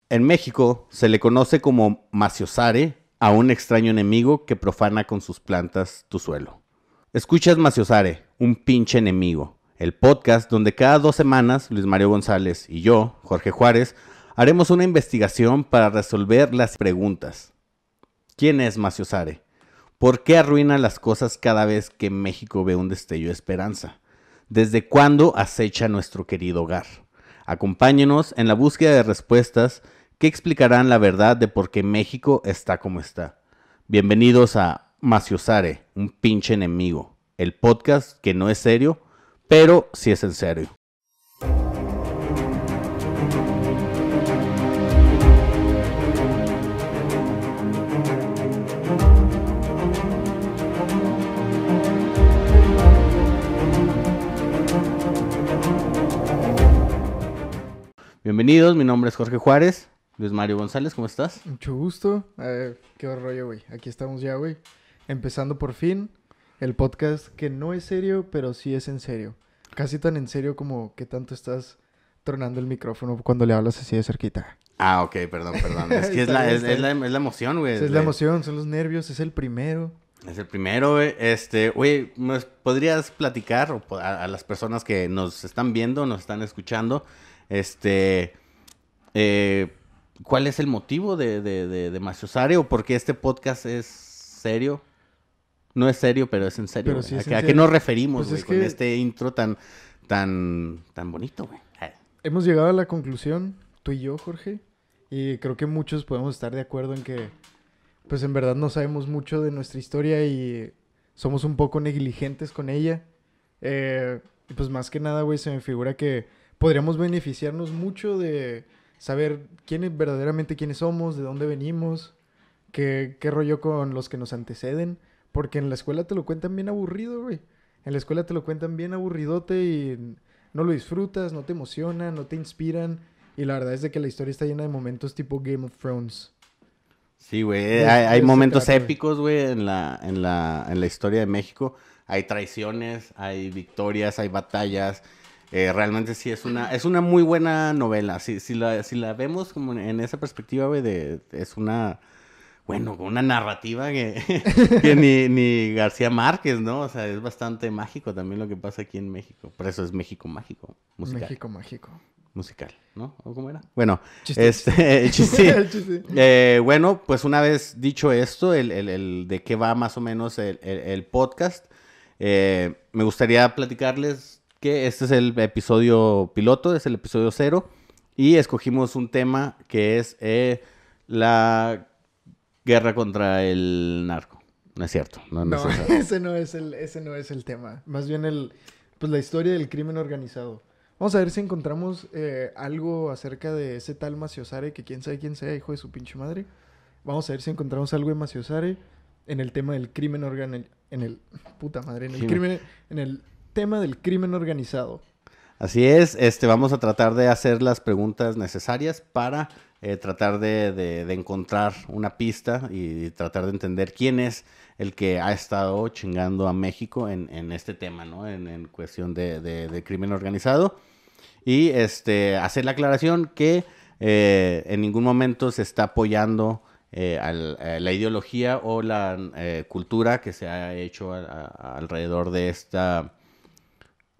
En México se le conoce como Maciosare a un extraño enemigo que profana con sus plantas tu suelo. Escuchas Maciosare, un pinche enemigo, el podcast donde cada 2 semanas Luis Mario González y yo, Jorge Juárez, haremos una investigación para resolver las preguntas. ¿Quién es Maciosare? ¿Por qué arruina las cosas cada vez que México ve un destello de esperanza? ¿Desde cuándo acecha nuestro querido hogar? Acompáñenos en la búsqueda de respuestas que explicarán la verdad de por qué México está como está. Bienvenidos a Maciosare, un pinche enemigo, el podcast que no es serio, pero sí es en serio. Bienvenidos, mi nombre es Jorge Juárez. Luis Mario González, ¿cómo estás? Mucho gusto. Qué rollo, güey. Aquí estamos ya, güey. Empezando por fin el podcast que no es serio, pero sí es en serio. Casi tan en serio como que tanto estás tronando el micrófono cuando le hablas así de cerquita. Ah, ok, perdón. Es que es la emoción, güey. Es la emoción, son los nervios, es el primero. Es el primero, güey. Güey, ¿podrías platicar a las personas que nos están viendo, nos están escuchando, cuál es el motivo de Maciosare o por qué este podcast es serio? No es serio, pero es en serio. Pero sí es en ¿A qué serio. nos referimos, Pues güey, es con que este intro tan bonito, güey? hemos llegado a la conclusión, tú y yo, Jorge, y creo que muchos podemos estar de acuerdo en que, pues en verdad no sabemos mucho de nuestra historia y somos un poco negligentes con ella. Y pues más que nada, güey, se me figura que podríamos beneficiarnos mucho de saber verdaderamente quiénes somos, de dónde venimos, qué rollo con los que nos anteceden, porque en la escuela te lo cuentan bien aburrido, güey. En la escuela te lo cuentan bien aburridote y no lo disfrutas, no te emociona, no te inspiran. Y la verdad es de que la historia está llena de momentos tipo Game of Thrones. Sí, güey. De Hay eso se momentos trata, güey. épicos, güey, en la historia de México. Hay traiciones, hay victorias, hay batallas. Realmente sí es una muy buena novela. Si la vemos como en esa perspectiva, güey, es una narrativa que ni García Márquez, ¿no? O sea, es bastante mágico también lo que pasa aquí en México. Por eso es México mágico, musical. México mágico. Musical, ¿no? ¿O cómo era? Bueno, Chiste. sí. Chiste. Bueno, pues una vez dicho esto, el de qué va más o menos el podcast, me gustaría platicarles que este es el episodio piloto, es el episodio 0, y escogimos un tema que es la guerra contra el narco. No es cierto, no No, es eso. ese no es el tema. Más bien pues la historia del crimen organizado. Vamos a ver si encontramos algo acerca de ese tal Maciosare, que quién sabe quién sea, hijo de su pinche madre. Vamos a ver si encontramos algo de Maciosare en el tema del crimen puta madre, en el tema del crimen organizado. Así es, vamos a tratar de hacer las preguntas necesarias para tratar de encontrar una pista y tratar de entender quién es el que ha estado chingando a México en este tema, ¿no? En cuestión de crimen organizado. Y hacer la aclaración que en ningún momento se está apoyando la ideología o la cultura que se ha hecho alrededor de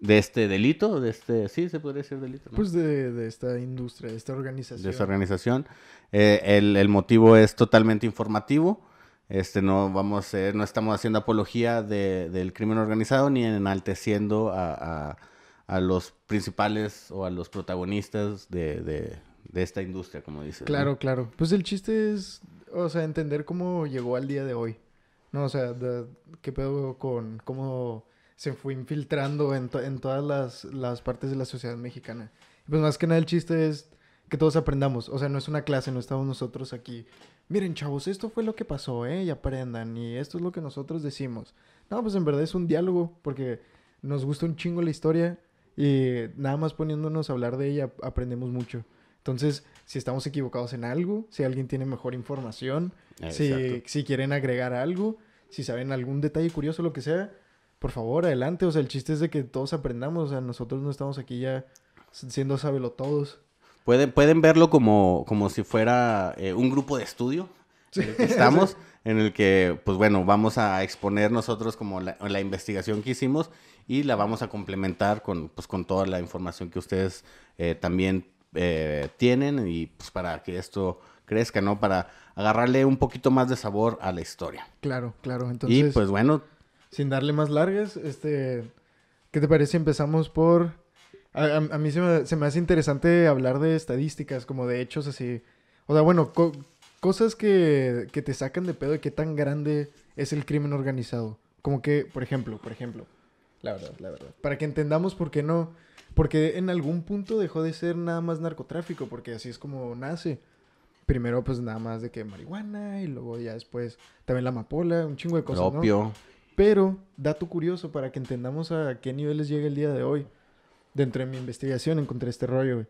este delito, sí, se podría decir delito, ¿no? Pues de esta industria, de esta organización. De esta organización. El motivo es totalmente informativo. No estamos haciendo apología del crimen organizado ni enalteciendo a los principales o a los protagonistas de esta industria, como dices. Claro, ¿no? claro. Pues el chiste es, o sea, entender cómo llegó al día de hoy. No, o sea, qué pedo con cómo se fue infiltrando en todas las partes de la sociedad mexicana. Pues más que nada el chiste es que todos aprendamos. O sea, no es una clase, no estamos nosotros aquí. Miren, chavos, esto fue lo que pasó, ¿eh? Y aprendan. Y esto es lo que nosotros decimos. No, pues en verdad es un diálogo porque nos gusta un chingo la historia y nada más poniéndonos a hablar de ella aprendemos mucho. Entonces, si estamos equivocados en algo, si alguien tiene mejor información, si quieren agregar algo, si saben algún detalle curioso, lo que sea, por favor, adelante. O sea, el chiste es de que todos aprendamos. O sea, nosotros no estamos aquí ya siendo sabelotodos. Pueden verlo como si fuera un grupo de estudio en el que estamos, en el que, pues bueno, vamos a exponer nosotros como la investigación que hicimos y la vamos a complementar con toda la información que ustedes también tienen y pues para que esto crezca, ¿no? Para agarrarle un poquito más de sabor a la historia. Claro. Entonces, Y pues bueno, sin darle más largas, ¿qué te parece si empezamos por... A mí se me hace interesante hablar de estadísticas, como de hechos así. O sea, bueno, cosas que te sacan de pedo de qué tan grande es el crimen organizado. Como que, por ejemplo, la verdad. Para que entendamos por qué no... Porque en algún punto dejó de ser nada más narcotráfico, porque así es como nace. Primero, pues nada más de que marihuana, y luego ya después también la amapola, un chingo de cosas, ¿no? propio. Pero, dato curioso para que entendamos a qué niveles llega el día de hoy. Dentro de mi investigación encontré este rollo, güey.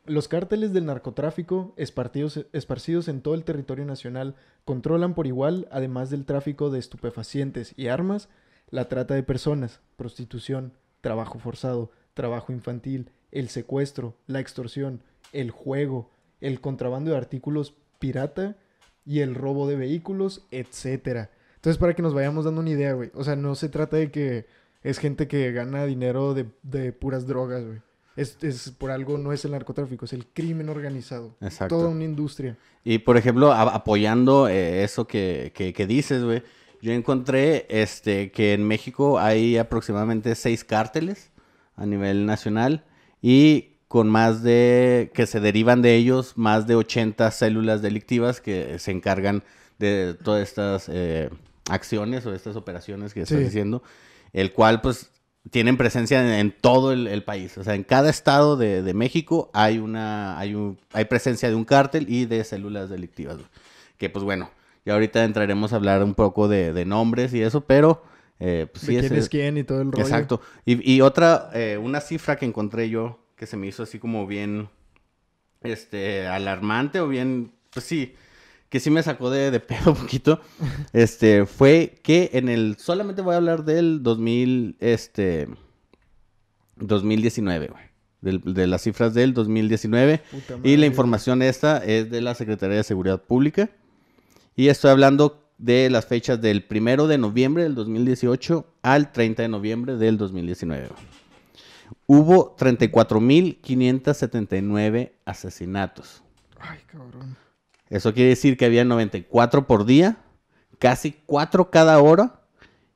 Los cárteles del narcotráfico, esparcidos en todo el territorio nacional, controlan por igual, además del tráfico de estupefacientes y armas, la trata de personas, prostitución, trabajo forzado, trabajo infantil, el secuestro, la extorsión, el juego, el contrabando de artículos pirata y el robo de vehículos, etcétera. Entonces, para que nos vayamos dando una idea, güey. O sea, no se trata de que es gente que gana dinero de puras drogas, güey. Por algo no es el narcotráfico, es el crimen organizado. Exacto. Toda una industria. Y por ejemplo, apoyando eso que dices, güey, yo encontré que en México hay aproximadamente 6 cárteles a nivel nacional y con que se derivan de ellos, más de 80 células delictivas que se encargan de todas estas acciones o estas operaciones que estás diciendo, el cual pues tienen presencia en todo el país. O sea, en cada estado de México hay presencia de un cártel y de células delictivas, güey. Que pues bueno, ya ahorita entraremos a hablar un poco de nombres y eso, pero pues sí de quién es quién y todo el rollo. Exacto. Y otra, una cifra que encontré yo que se me hizo así como bien alarmante o bien, pues sí, que sí me sacó de pedo un poquito, fue que solamente voy a hablar del 2019, güey. De las cifras del 2019. Puta madre, Y la información esta es de la Secretaría de Seguridad Pública. Y estoy hablando de las fechas del 1 de noviembre del 2018 al 30 de noviembre del 2019. Hubo 34,579 asesinatos. Ay, cabrón. Eso quiere decir que había 94 por día, casi 4 cada hora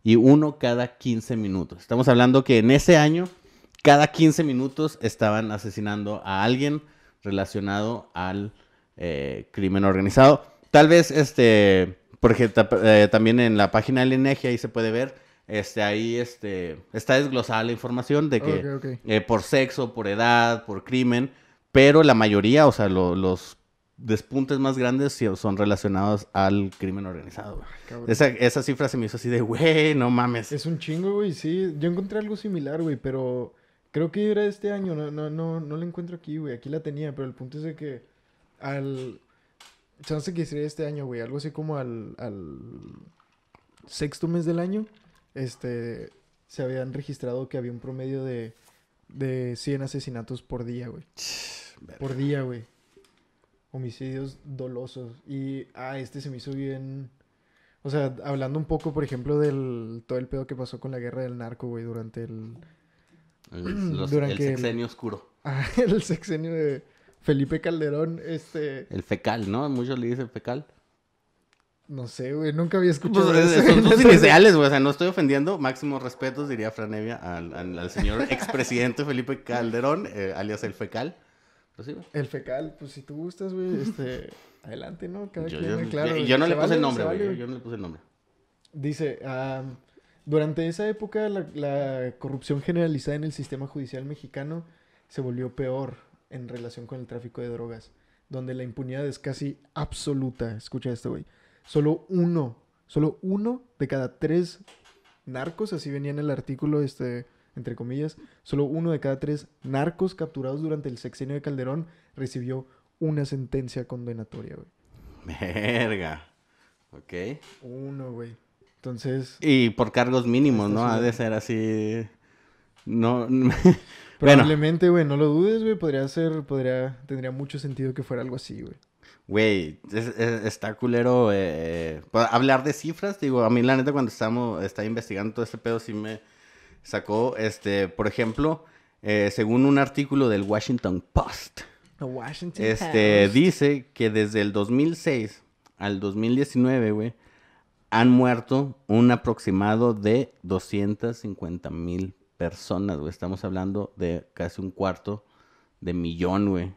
y 1 cada 15 minutos. Estamos hablando que en ese año, cada 15 minutos estaban asesinando a alguien relacionado al crimen organizado. Tal vez, porque también en la página del INEGI ahí se puede ver, ahí está desglosada la información de que Okay. por sexo, por edad, por crimen, pero la mayoría, o sea, los despuntes más grandes son relacionados al crimen organizado. Esa cifra se me hizo así de, güey, no mames. Es un chingo, güey, sí. Yo encontré algo similar, güey, pero creo que era este año. No la encuentro aquí, güey. Aquí la tenía, pero el punto es de que chance que sería este año, güey. Algo así como al sexto mes del año, se habían registrado que había un promedio de 100 asesinatos por día, güey. Por día, güey. Homicidios dolosos. Y, se me hizo bien... O sea, hablando un poco, por ejemplo, todo el pedo que pasó con la guerra del narco, güey, durante el sexenio oscuro. El sexenio de Felipe Calderón, El fecal, ¿no? Muchos le dicen fecal. No sé, güey, nunca había escuchado pues, eso. Son sus iniciales, güey, o sea, no estoy ofendiendo. Máximos respetos, diría Fran Evia, al señor expresidente Felipe Calderón, alias el fecal. Pues sí, güey. El fecal, pues si tú gustas, güey, adelante, ¿no? Cada Yo no le puse el nombre, güey. Yo no le puse el nombre. Dice, durante esa época la corrupción generalizada en el sistema judicial mexicano se volvió peor en relación con el tráfico de drogas, donde la impunidad es casi absoluta. Escucha esto, güey. Solo uno de cada 3 narcos, así venía en el artículo, entre comillas, solo 1 de cada 3 narcos capturados durante el sexenio de Calderón recibió una sentencia condenatoria, güey. Verga. Ok. 1, güey. Entonces... Y por cargos mínimos, ¿no? Ha de ser así... No... Probablemente, güey, no lo dudes, güey. Tendría mucho sentido que fuera algo así, güey. Güey, está culero hablar de cifras. Digo, a mí la neta cuando estaba investigando todo este pedo sí me sacó, por ejemplo, según un artículo del Washington Post, The Washington Post. dice que desde el 2006 al 2019, güey, han muerto un aproximado de 250,000 personas, güey. Estamos hablando de casi 250,000,000, güey,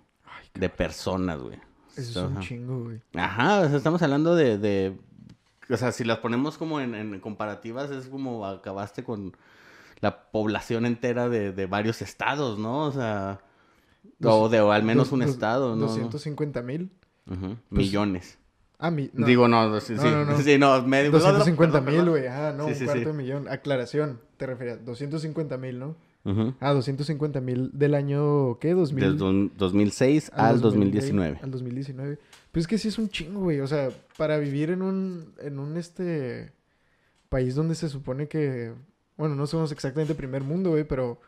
de personas, güey. Eso es un chingo, güey. Ajá, o sea, estamos hablando o sea, si las ponemos como en comparativas, es como acabaste con la población entera de varios estados, ¿no? O sea, o al menos un estado, ¿no? 250,000. Pues, millones. No. Digo, no, sí, No. sí, no, medio. 250,000, güey. No, Sí, un sí, cuarto sí. de millón. Aclaración, te referías. 250,000, ¿no? Ujú. 250,000 del año, ¿qué? Del 2006 al 2019. Al 2019. Pues es que sí es un chingo, güey. O sea, para vivir en un país donde se supone que, bueno, no somos exactamente primer mundo, güey, pero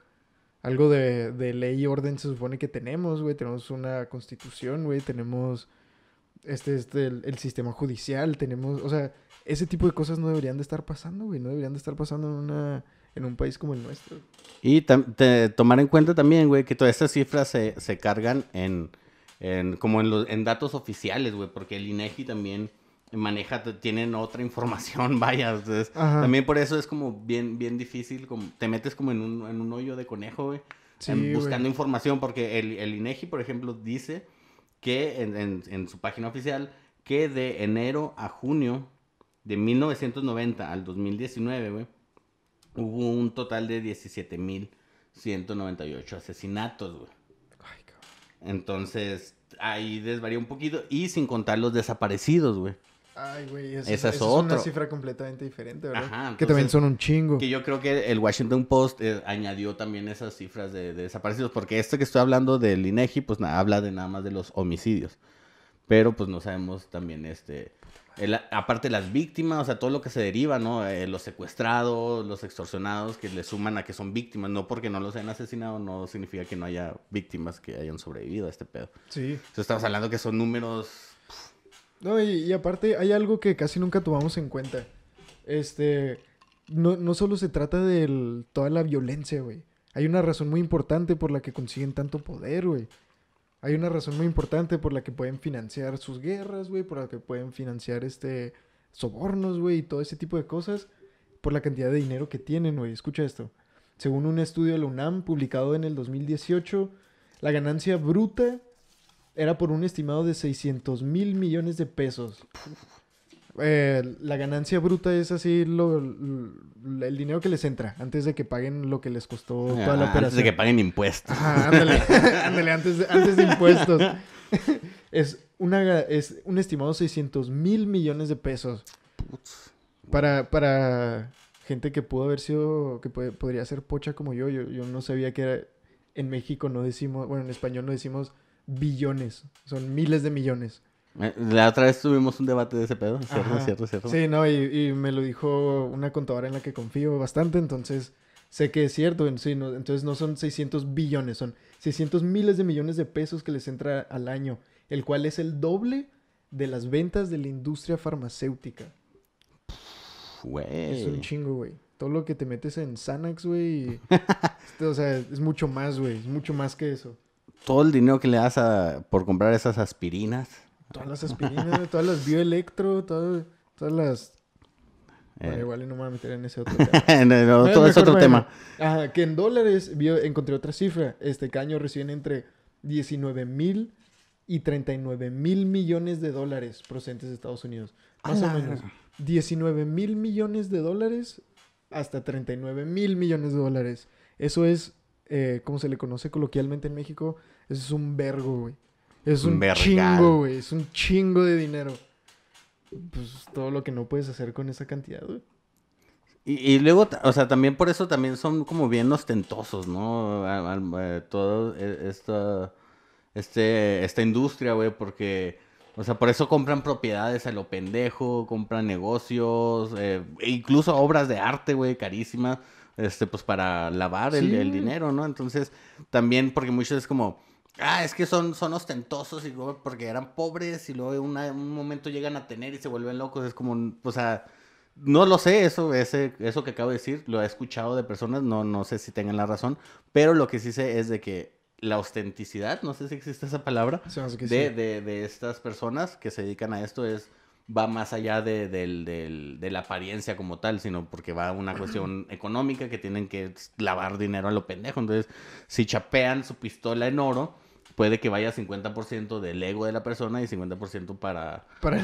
algo de ley y orden se supone que tenemos, güey. Tenemos una constitución, güey. Tenemos el sistema judicial. Tenemos, o sea, ese tipo de cosas no deberían de estar pasando, güey. No deberían de estar pasando en un país como el nuestro. Y tomar en cuenta también, güey, que todas estas cifras se cargan como en datos oficiales, güey, porque el INEGI también tienen otra información, vaya. Entonces, Ajá. también por eso es como bien, bien difícil, te metes como en un hoyo de conejo, güey, Sí, buscando güey. información, porque el INEGI, por ejemplo, dice que en su página oficial, que de enero a junio de 1990 al 2019, güey, hubo un total de 17,198 asesinatos, güey. Ay, cabrón. Entonces, ahí desvaría un poquito. Y sin contar los desaparecidos, güey. Ay, güey, Esa es una otro. cifra completamente diferente, ¿verdad? Ajá, entonces, que también son un chingo. Que yo creo que el Washington Post añadió también esas cifras de desaparecidos. Porque que estoy hablando del INEGI, pues habla de nada más de los homicidios. Pero pues no sabemos también aparte las víctimas, o sea, todo lo que se deriva, ¿no? Los secuestrados, los extorsionados, que le suman a que son víctimas. No porque no los hayan asesinado, no significa que no haya víctimas que hayan sobrevivido a este pedo. Sí. Entonces estamos hablando que son números... No, y aparte hay algo que casi nunca tomamos en cuenta. No solo se trata de toda la violencia, güey. Hay una razón muy importante por la que consiguen tanto poder, güey. Hay una razón muy importante por la que pueden financiar sus guerras, güey. Por la que pueden financiar sobornos, güey. Y todo ese tipo de cosas. Por la cantidad de dinero que tienen, güey. Escucha esto. Según un estudio de la UNAM publicado en el 2018, la ganancia bruta era por un estimado de 600,000 millones de pesos. La ganancia bruta es así el dinero que les entra antes de que paguen lo que les costó toda la operación. Antes de que paguen impuestos. Ajá, ándale, ándale, antes de impuestos. Es un estimado 600,000 millones de pesos. Para gente que pudo haber sido, podría ser pocha como yo. Yo no sabía que era, en México no decimos, bueno, en español no decimos billones, son miles de millones. La otra vez tuvimos un debate de ese pedo, ¿cierto? Sí, no, y me lo dijo una contadora en la que confío bastante, entonces sé que es cierto. Sí, no, entonces no son 600 billones, son 600 miles de millones de pesos que les entra al año, el cual es el doble de las ventas de la industria farmacéutica. Güey. Es un chingo, güey. Todo lo que te metes en Xanax, güey. O sea, es mucho más, güey. Es mucho más que eso. Todo el dinero que le das por comprar esas aspirinas. Todas las aspirinas, todas las bioelectro, todas las... Bueno, igual no me voy a meter en ese otro tema. No, todo es otro tema. Ajá, que en dólares encontré otra cifra. Cada año reciben entre 19,000 y 39,000 millones de dólares procedentes de Estados Unidos. Más o menos. 19,000 millones de dólares hasta 39,000 millones de dólares. Eso es, como se le conoce coloquialmente en México, eso es un vergo, güey. Es un chingo, güey. Es un chingo de dinero. Pues todo lo que no puedes hacer con esa cantidad, güey. Y luego, o sea, también por eso también son como bien ostentosos, ¿no? Todo esta industria, güey, porque, o sea, por eso compran propiedades a lo pendejo, compran negocios, incluso obras de arte, güey, carísimas. pues para lavar Sí. el dinero, ¿no? Entonces, también porque muchos es como, es que son ostentosos y luego porque eran pobres y luego un momento llegan a tener y se vuelven locos. Es como, o sea, no lo sé, eso que acabo de decir, lo he escuchado de personas, no sé si tengan la razón, pero lo que sí sé es de que la ostenticidad, no sé si existe esa palabra, Se me hace que de, sí. de estas personas que se dedican a esto va más allá de la apariencia como tal, sino porque va a una cuestión económica que tienen que lavar dinero a lo pendejo. Entonces, si chapean su pistola en oro, puede que vaya 50% del ego de la persona y 50% para Para...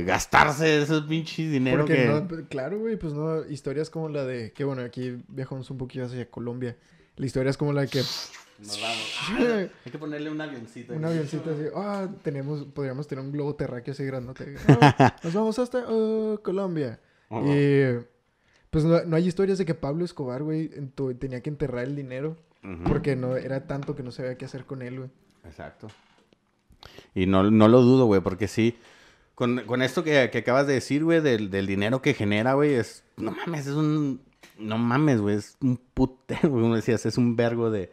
gastarse ese pinche dinero Porque que... no, claro, güey, pues no, historias como la de, que bueno, aquí viajamos un poquito hacia Colombia. La historia es como la de que Nos vamos. Hay que ponerle un avioncito. un Aquí. avioncito así, podríamos tener un globo terráqueo así grandote. Nos vamos hasta Colombia. Ujú. Y pues no hay historias de que Pablo Escobar, güey, tenía que enterrar el dinero porque no era tanto que no sabía qué hacer con él, güey. Exacto. Y no lo dudo, güey, porque sí, con esto que acabas de decir, güey, del dinero que genera, güey, no mames, no mames, güey, es un putero, güey, como decías, es un vergo de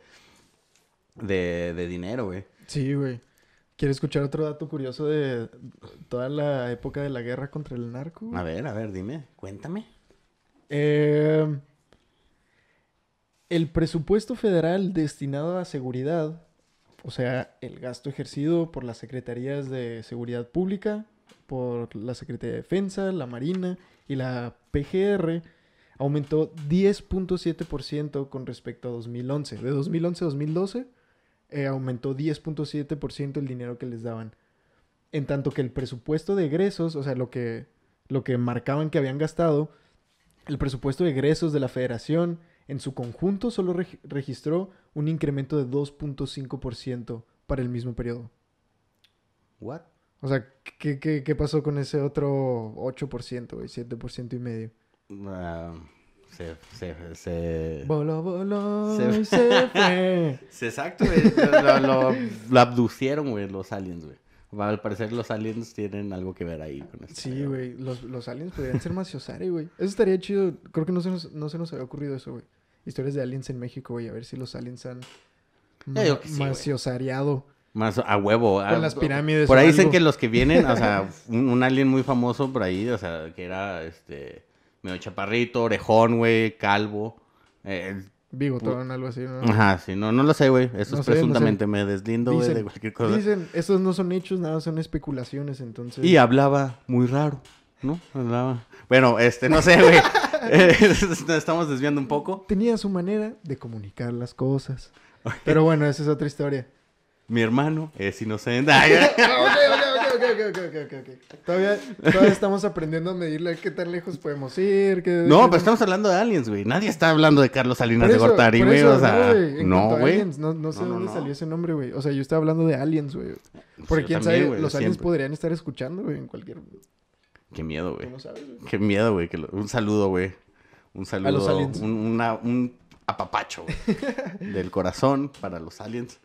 dinero, güey. Sí, güey. ¿Quieres escuchar otro dato curioso de toda la época de la guerra contra el narco, güey? A ver, dime, cuéntame. Eh, el presupuesto federal destinado a seguridad, o sea, el gasto ejercido por las secretarías de Seguridad Pública, por la Secretaría de Defensa, la Marina y la PGR, aumentó 10.7% con respecto a 2011. De 2011 a 2012, aumentó 10.7% el dinero que les daban. En tanto que el presupuesto de egresos, o sea, lo que marcaban que habían gastado, el presupuesto de egresos de la federación en su conjunto solo registró un incremento de 2.5% para el mismo periodo. What? O sea, ¿qué pasó con ese otro 8%, güey? 7% y medio. Ah, se... Voló, voló se- y se fue. Sí, exacto, güey. Lo abducieron, güey, los aliens, güey. Al parecer los aliens tienen algo que ver ahí con esto. Sí, güey. Los aliens podrían ser Maciosare, güey. Eso estaría chido. Creo que no se nos había ocurrido eso, güey. Historias de aliens en México, güey. A ver si los aliens han Yo digo que sí, güey. maciosareado Más a huevo. con las pirámides Por o ahí dicen algo. que los que vienen, o sea, un alien muy famoso por ahí, o sea, que era, medio chaparrito, orejón, güey, calvo. Bigotón, algo así, ¿no? Ajá, sí, no lo sé, güey. Eso No es sé, presuntamente, me deslindo, güey, de cualquier cosa. Dicen, estos no son hechos, nada, son especulaciones, entonces... Y hablaba muy raro, ¿no? Hablaba... Bueno, no sé, güey. Nos estamos desviando un poco. Tenía su manera de comunicar las cosas. Pero bueno, esa es otra historia. Mi hermano es inocente. Ok. Todavía estamos aprendiendo a medirle qué tan lejos podemos ir. No, pero estamos hablando de aliens, güey. Nadie está hablando de Carlos Salinas de Gortari, por güey. eso, O sea, En no, cuanto a güey. aliens, no sé de dónde salió ese nombre, güey. O sea, yo estaba hablando de aliens, güey. Porque Yo quién también, sabe, güey, los aliens siempre. podrían estar escuchando, güey, en cualquier... Qué miedo, Tú güey. no sabes, güey. Qué miedo, güey. Un saludo, güey. Un saludo. A los aliens. Un apapacho, güey. Del corazón para los aliens.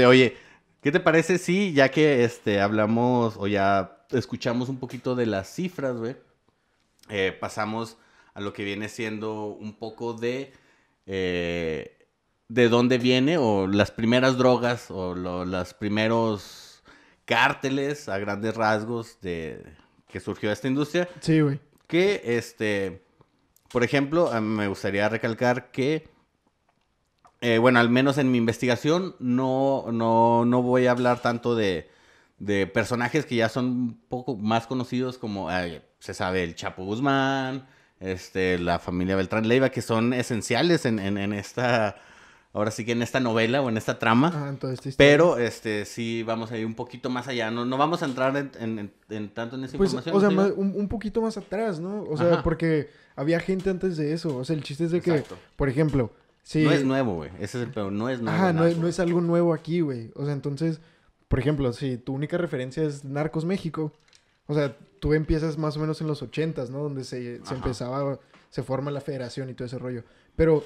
Oye, ¿qué te parece si ya que hablamos o ya escuchamos un poquito de las cifras, güey? Pasamos a lo que viene siendo un poco de dónde viene o las primeras drogas o los primeros cárteles a grandes rasgos de que surgió esta industria. Sí, güey. Que, por ejemplo, me gustaría recalcar que, bueno, al menos en mi investigación no voy a hablar tanto de personajes que ya son un poco más conocidos como, se sabe, el Chapo Guzmán, la familia Beltrán Leiva, que son esenciales en esta, ahora sí que en esta novela o en esta trama. Ah, entonces esta historia. Pero, sí vamos a ir un poquito más allá. No vamos a entrar en tanto en esa Pues, información. o sea, ¿no? un poquito más atrás, ¿no? O sea, Ajá. porque había gente antes de eso. O sea, el chiste es de que, Exacto. por ejemplo, si... No es nuevo, güey. Ese es el peor. No es nuevo. Ajá, no Narcos. es algo nuevo aquí, güey. O sea, entonces, por ejemplo, si tu única referencia es Narcos México, o sea, tú empiezas más o menos en los 80s, ¿no? Donde se Ajá. empezaba, se forma la federación y todo ese rollo. Pero,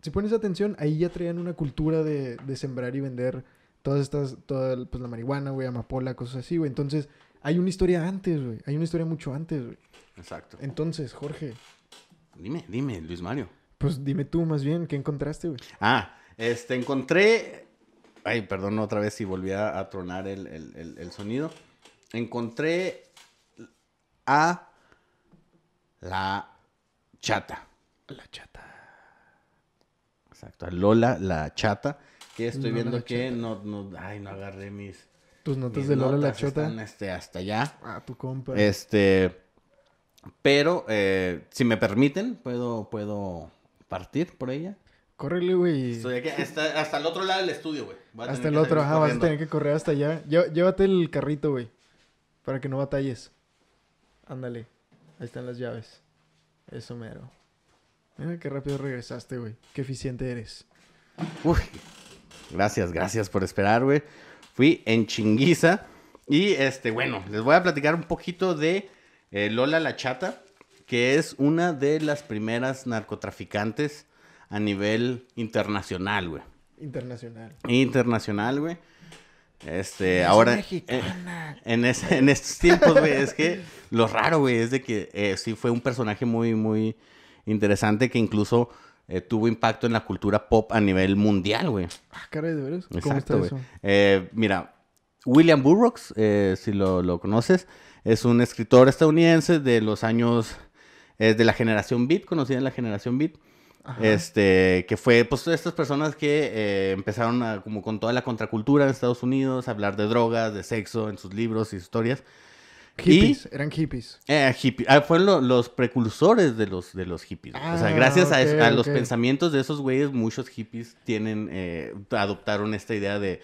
si pones atención, ahí ya traían una cultura de sembrar y vender pues la marihuana, güey, amapola, cosas así, güey. Entonces, hay una historia antes, güey. Hay una historia mucho antes, güey. Exacto. Entonces, Jorge, Dime, Luis Mario. Pues dime tú más bien, ¿qué encontraste, güey? Encontré... Ay, perdón otra vez si volví a tronar el sonido. Encontré a la chata. La chata. Exacto, a Lola la chata. Que estoy Lola viendo la que chata. no agarré Tus notas mis de Lola la notas, chata. están hasta allá. Ah, tu compa. Pero si me permiten, puedo partir por ella. Córrele, güey. Estoy aquí, hasta el otro lado del estudio, güey. Voy a Hasta tener el que otro, salir ajá, vas a corriendo. tener que correr hasta allá. Llévate el carrito, güey. Para que no batalles. Ándale. Ahí están las llaves. Eso mero. Mira qué rápido regresaste, güey. Qué eficiente eres. Uy, gracias por esperar, güey. Fui en chinguiza. Y bueno, les voy a platicar un poquito de Lola la Chata, que es una de las primeras narcotraficantes a nivel internacional, güey. Internacional, güey. Ahora, en estos tiempos, güey, es que lo raro, güey, es de que sí fue un personaje muy, muy interesante que incluso tuvo impacto en la cultura pop a nivel mundial, güey. Ah, caray, ¿de veras? ¿Cómo Exacto, está güey. eso? Mira, William Burroughs, si lo conoces, es un escritor estadounidense de los años, de la generación Beat, conocida en la generación Beat. Ajá. Que fue, pues, todas estas personas que empezaron como con toda la contracultura en Estados Unidos, a hablar de drogas, de sexo en sus libros y historias. Hippies, eran hippies. Fueron los precursores de los hippies. O sea, gracias a los pensamientos de esos güeyes, muchos hippies adoptaron esta idea de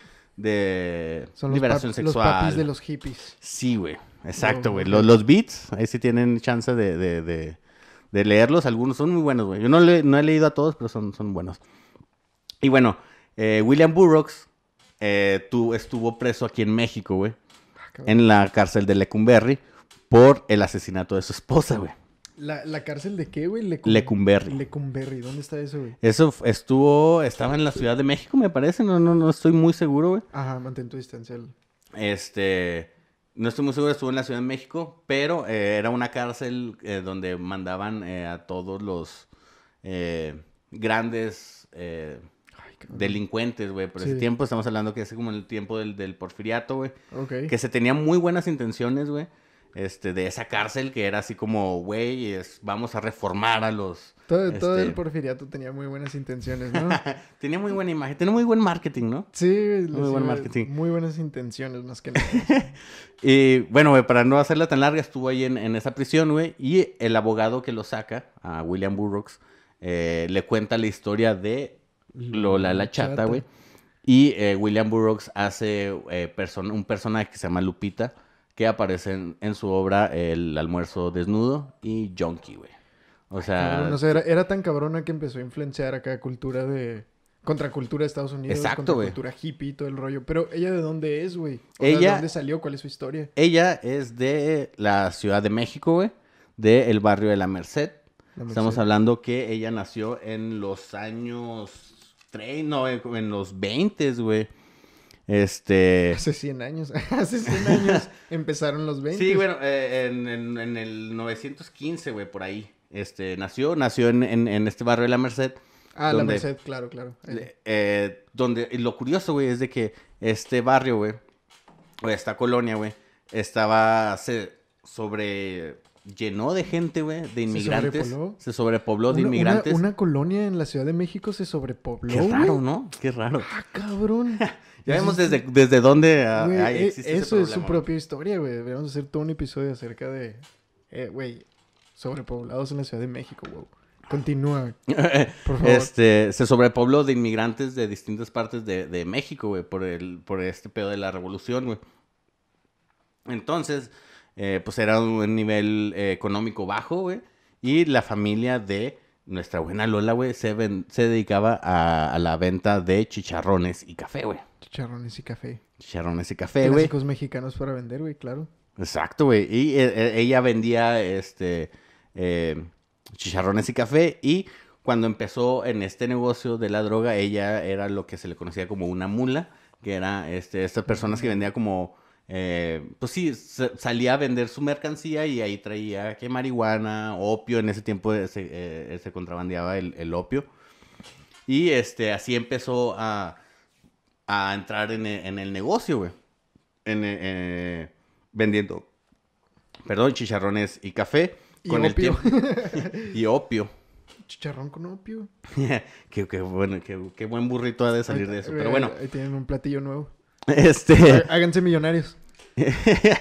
Son liberación los sexual. papis de los hippies. Sí, güey. Exacto, güey. Ok. Los beats, ahí sí tienen chance de leerlos. Algunos son muy buenos, güey. Yo no he leído a todos, pero son buenos. Y bueno, William Burroughs estuvo preso aquí en México, güey. En la cárcel de Lecumberri por el asesinato de su esposa, güey. ¿La cárcel de qué, güey? Lecumberri. Lecumberri. ¿Dónde está eso, güey? Eso estaba en la Ciudad de México, me parece. No estoy muy seguro, güey. Ajá, mantén tu distancia. No estoy muy seguro, estuvo en la Ciudad de México, pero era una cárcel donde mandaban a todos los grandes delincuentes, güey. Por ese tiempo, estamos hablando que es como el tiempo del Porfiriato, güey. Ok. Que se tenían muy buenas intenciones, güey. De esa cárcel que era así como, güey, vamos a reformar a los... Todo el porfiriato tenía muy buenas intenciones, ¿no? Tenía muy buena imagen, tenía muy buen marketing, ¿no? Sí, muy buen marketing. Muy buenas intenciones, más que nada. Y bueno, güey, para no hacerla tan larga, estuvo ahí en esa prisión, güey. Y el abogado que lo saca, a William Burroughs, le cuenta la historia de Lola la Chata, güey. Y William Burroughs hace un personaje que se llama Lupita, que aparece en su obra El almuerzo desnudo y Junkie, güey. O sea... Cabrón, o sea, era tan cabrona que empezó a influenciar acá contracultura de Estados Unidos. Exacto, güey. Contracultura hippie, todo el rollo. Pero, ¿ella de dónde es, güey? ¿De dónde salió? ¿Cuál es su historia? Ella es de la Ciudad de México, güey. Del barrio de La Merced. Estamos hablando que ella nació en los años... en los 20, güey. Hace 100 años. Hace 100 años empezaron los 20. Sí, bueno, en el 915, güey, por ahí. Nació en este barrio de La Merced. Ah, La Merced, claro. Y lo curioso, güey, es de que este barrio, güey, o esta colonia, güey, llenó de gente, güey, de inmigrantes. Se sobrepobló de inmigrantes. Una colonia en la Ciudad de México se sobrepobló. Qué raro, ¿no? Qué raro. Ah, cabrón. Ya vemos desde dónde existe eso ese es su problema. propia historia, güey. Deberíamos hacer todo un episodio acerca de, güey, sobrepoblados en la Ciudad de México, güey. Continúa, por favor. Se sobrepobló de inmigrantes de distintas partes de México, güey, por este pedo de la revolución, güey. Entonces, pues era un nivel económico bajo, güey. Y la familia de nuestra buena Lola, güey, se dedicaba a la venta de chicharrones y café, güey. Chicharrones y café. Güey. Clásicos mexicanos para vender, güey, claro. Exacto, güey. Y ella vendía chicharrones y café. Y cuando empezó en este negocio de la droga, ella era lo que se le conocía como una mula, que era estas personas que vendían como pues sí, salía a vender su mercancía y ahí traía que marihuana, opio. En ese tiempo se contrabandeaba el opio. Y así empezó a entrar en el negocio, güey. Vendiendo, perdón, chicharrones y café. Y Con el opio. tiempo. Y opio. Chicharrón con opio. Qué buen burrito ha de salir de eso. Pero bueno, Ahí tienen un platillo nuevo. este... Háganse millonarios. ¿Qué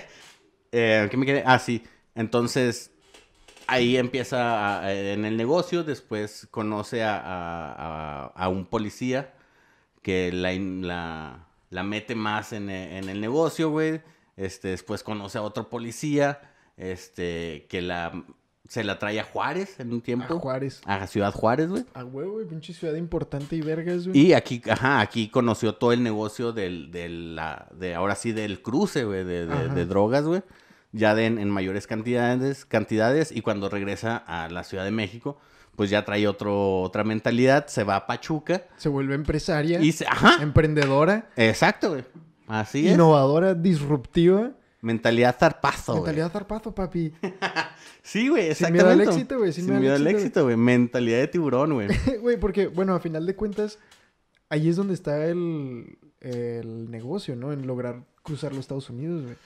me quedé? Ah, sí. Entonces, ahí empieza en el negocio. Después conoce a un policía que la mete más en el negocio, güey. Después conoce a otro policía, se la trae a Juárez en un tiempo. A Juárez. A Ciudad Juárez, güey. A huevo, güey. Pinche ciudad importante y vergas, güey. Y aquí conoció todo el negocio ahora sí, del cruce, güey, de drogas, güey. Ya en mayores cantidades. Y cuando regresa a la Ciudad de México, pues ya trae otra mentalidad. Se va a Pachuca. Se vuelve empresaria. Ajá. Emprendedora. Exacto, güey. Así es. Innovadora, disruptiva. Mentalidad zarpazo, Mentalidad zarpazo, papi. Sí, güey, Sin miedo exactamente. al éxito, güey. Sin miedo al éxito, güey. Mentalidad de tiburón, güey. Güey, porque, bueno, a final de cuentas, ahí es donde está el negocio, ¿no? En lograr cruzar los Estados Unidos, güey.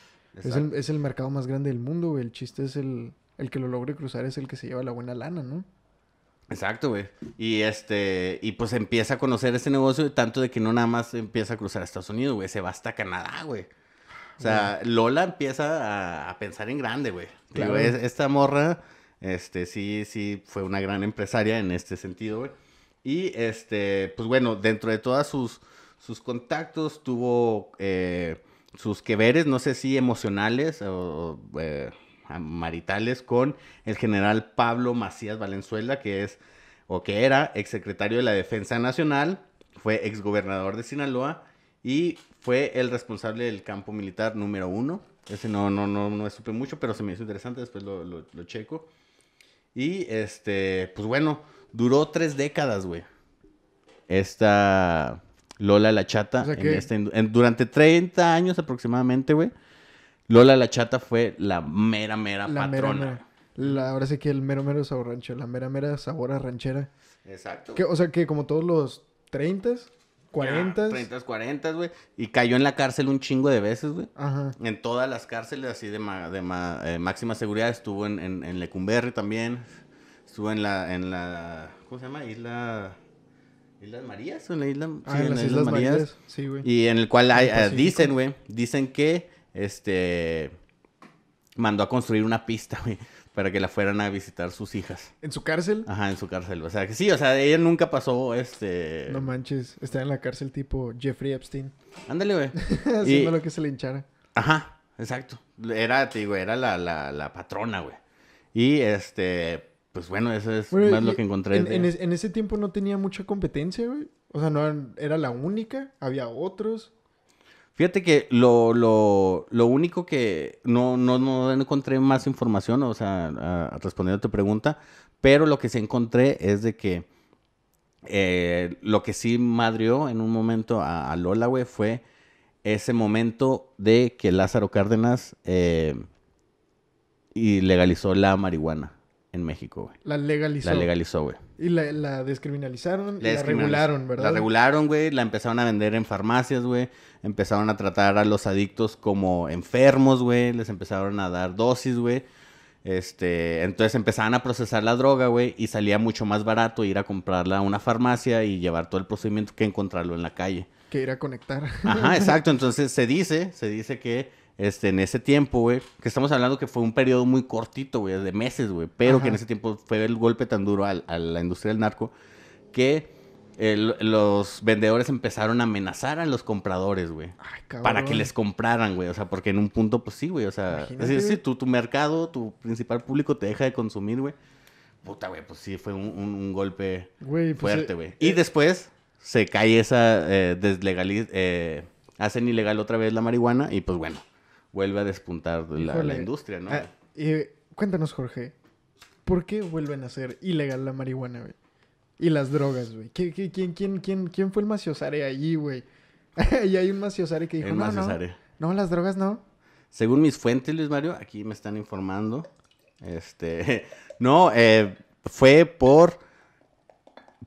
Es el mercado más grande del mundo, güey. El chiste es el que lo logre cruzar es el que se lleva la buena lana, ¿no? Exacto, güey. Y pues empieza a conocer ese negocio, tanto de que no nada más empieza a cruzar a Estados Unidos, güey. Se va hasta Canadá, güey. O sea, Lola empieza a pensar en grande, güey. Claro. Digo, esta morra, sí fue una gran empresaria en este sentido, güey. Y, pues bueno, dentro de todas sus contactos, tuvo sus que veres, no sé si emocionales o maritales, con el general Pablo Macías Valenzuela, que era exsecretario de la Defensa Nacional, fue exgobernador de Sinaloa y fue el responsable del campo militar número 1. Ese no supe mucho, pero se me hizo interesante, después lo checo. Y, pues bueno, duró 3 décadas, güey. Esta Lola la Chata, O sea durante 30 años aproximadamente, güey. Lola la Chata fue la mera patrona. Ahora sí que el mero sabor ranchero. La mera sabor a ranchera. Exacto. O sea que como todos los 30s, 40s. 30s, 40s, güey. Y cayó en la cárcel un chingo de veces, güey. Ajá. En todas las cárceles así de máxima seguridad. Estuvo en Lecumberri también. Estuvo en la ¿cómo se llama? ¿Islas Marías? ¿O en la isla? Sí, en las Islas Marías. Sí, güey. Y en el cual dicen que mandó a construir una pista, güey, para que la fueran a visitar sus hijas. ¿En su cárcel? Ajá, en su cárcel. O sea, que sí, o sea, ella nunca pasó, No manches, está en la cárcel tipo Jeffrey Epstein. Ándale, güey. Haciendo lo que se le hinchara. Ajá, exacto. Era la patrona, güey. Y, pues bueno, eso es más lo que encontré. En ese tiempo no tenía mucha competencia, güey. O sea, no era la única, había otros. Fíjate que lo único que no encontré más información, o sea, respondiendo a tu pregunta, pero lo que sí encontré es de que lo que sí madrió en un momento a Lola, güey, fue ese momento de que Lázaro Cárdenas y legalizó la marihuana en México, güey. La legalizó. La legalizó, güey. Y la descriminalizaron y la regularon, ¿verdad? La regularon, güey. La empezaron a vender en farmacias, güey. Empezaron a tratar a los adictos como enfermos, güey. Les empezaron a dar dosis, güey. Entonces empezaban a procesar la droga, güey. Y salía mucho más barato ir a comprarla a una farmacia y llevar todo el procedimiento que encontrarlo en la calle. Que ir a conectar. Ajá, exacto. Entonces se dice que en ese tiempo, güey, que estamos hablando que fue un periodo muy cortito, güey, de meses, güey, pero que en ese tiempo fue el golpe tan duro a la industria del narco que los vendedores empezaron a amenazar a los compradores, güey, para que les compraran, güey, o sea, porque en un punto, pues sí, güey, o sea, es decir, tu mercado, tu principal público te deja de consumir, güey. Puta, güey, pues sí, fue un golpe fuerte, güey. Y después se cae esa hacen ilegal otra vez la marihuana y pues bueno, vuelve a despuntar la industria, ¿no? Cuéntanos, Jorge, ¿por qué vuelven a hacer ilegal la marihuana, güey? Y las drogas, güey. ¿Quién fue el maciosare allí, güey? Y hay un maciosare que dijo, no, las drogas no. Según mis fuentes, Luis Mario, aquí me están informando. No,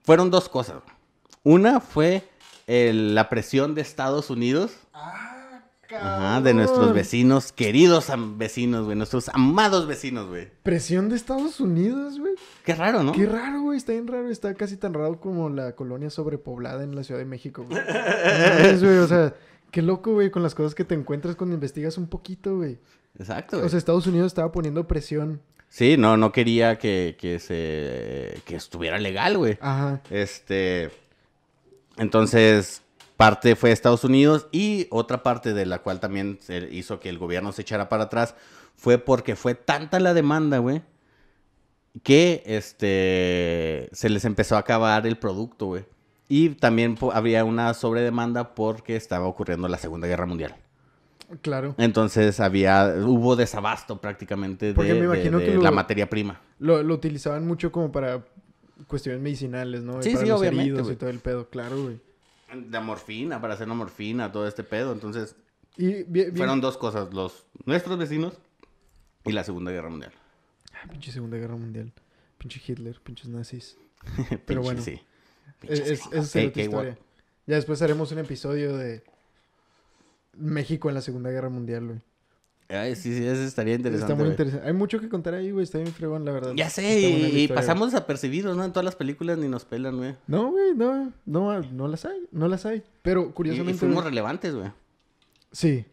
fueron dos cosas. Una fue la presión de Estados Unidos. Ajá, de nuestros vecinos, queridos vecinos, güey. Nuestros amados vecinos, güey. Presión de Estados Unidos, güey. Qué raro, ¿no? Qué raro, güey. Está bien raro. Está casi tan raro como la colonia sobrepoblada en la Ciudad de México, güey. No, güey, o sea, qué loco, güey, con las cosas que te encuentras cuando investigas un poquito, güey. Exacto, güey. O sea, Estados Unidos estaba poniendo presión. Sí, no quería que estuviera legal, güey. Ajá. Entonces, parte fue Estados Unidos y otra parte de la cual también se hizo que el gobierno se echara para atrás fue porque fue tanta la demanda, güey, que se les empezó a acabar el producto, güey. Y también había una sobredemanda porque estaba ocurriendo la Segunda Guerra Mundial. Claro. Entonces hubo desabasto prácticamente Porque me imagino que la materia prima. Lo utilizaban mucho como para cuestiones medicinales, ¿no? Y Sí, para sí, los obviamente, heridos güey. y todo el pedo, claro, güey. La morfina, para hacer la morfina, todo este pedo. Entonces, Y fueron dos cosas, nuestros vecinos y la Segunda Guerra Mundial. Pinche Segunda Guerra Mundial. Pinche Hitler, pinches nazis. Pero bueno, sí. Esa es otra historia. Ya después haremos un episodio de México en la Segunda Guerra Mundial, güey. Ay, sí, eso estaría interesante. Está muy güey. interesante. Hay mucho que contar ahí, güey. Está bien fregón, la verdad. Ya sé, y pasamos desapercibidos, ¿no? En todas las películas ni nos pelan, güey. No, güey, no las hay. No las hay. Pero curiosamente. Y fuimos relevantes, güey. Sí,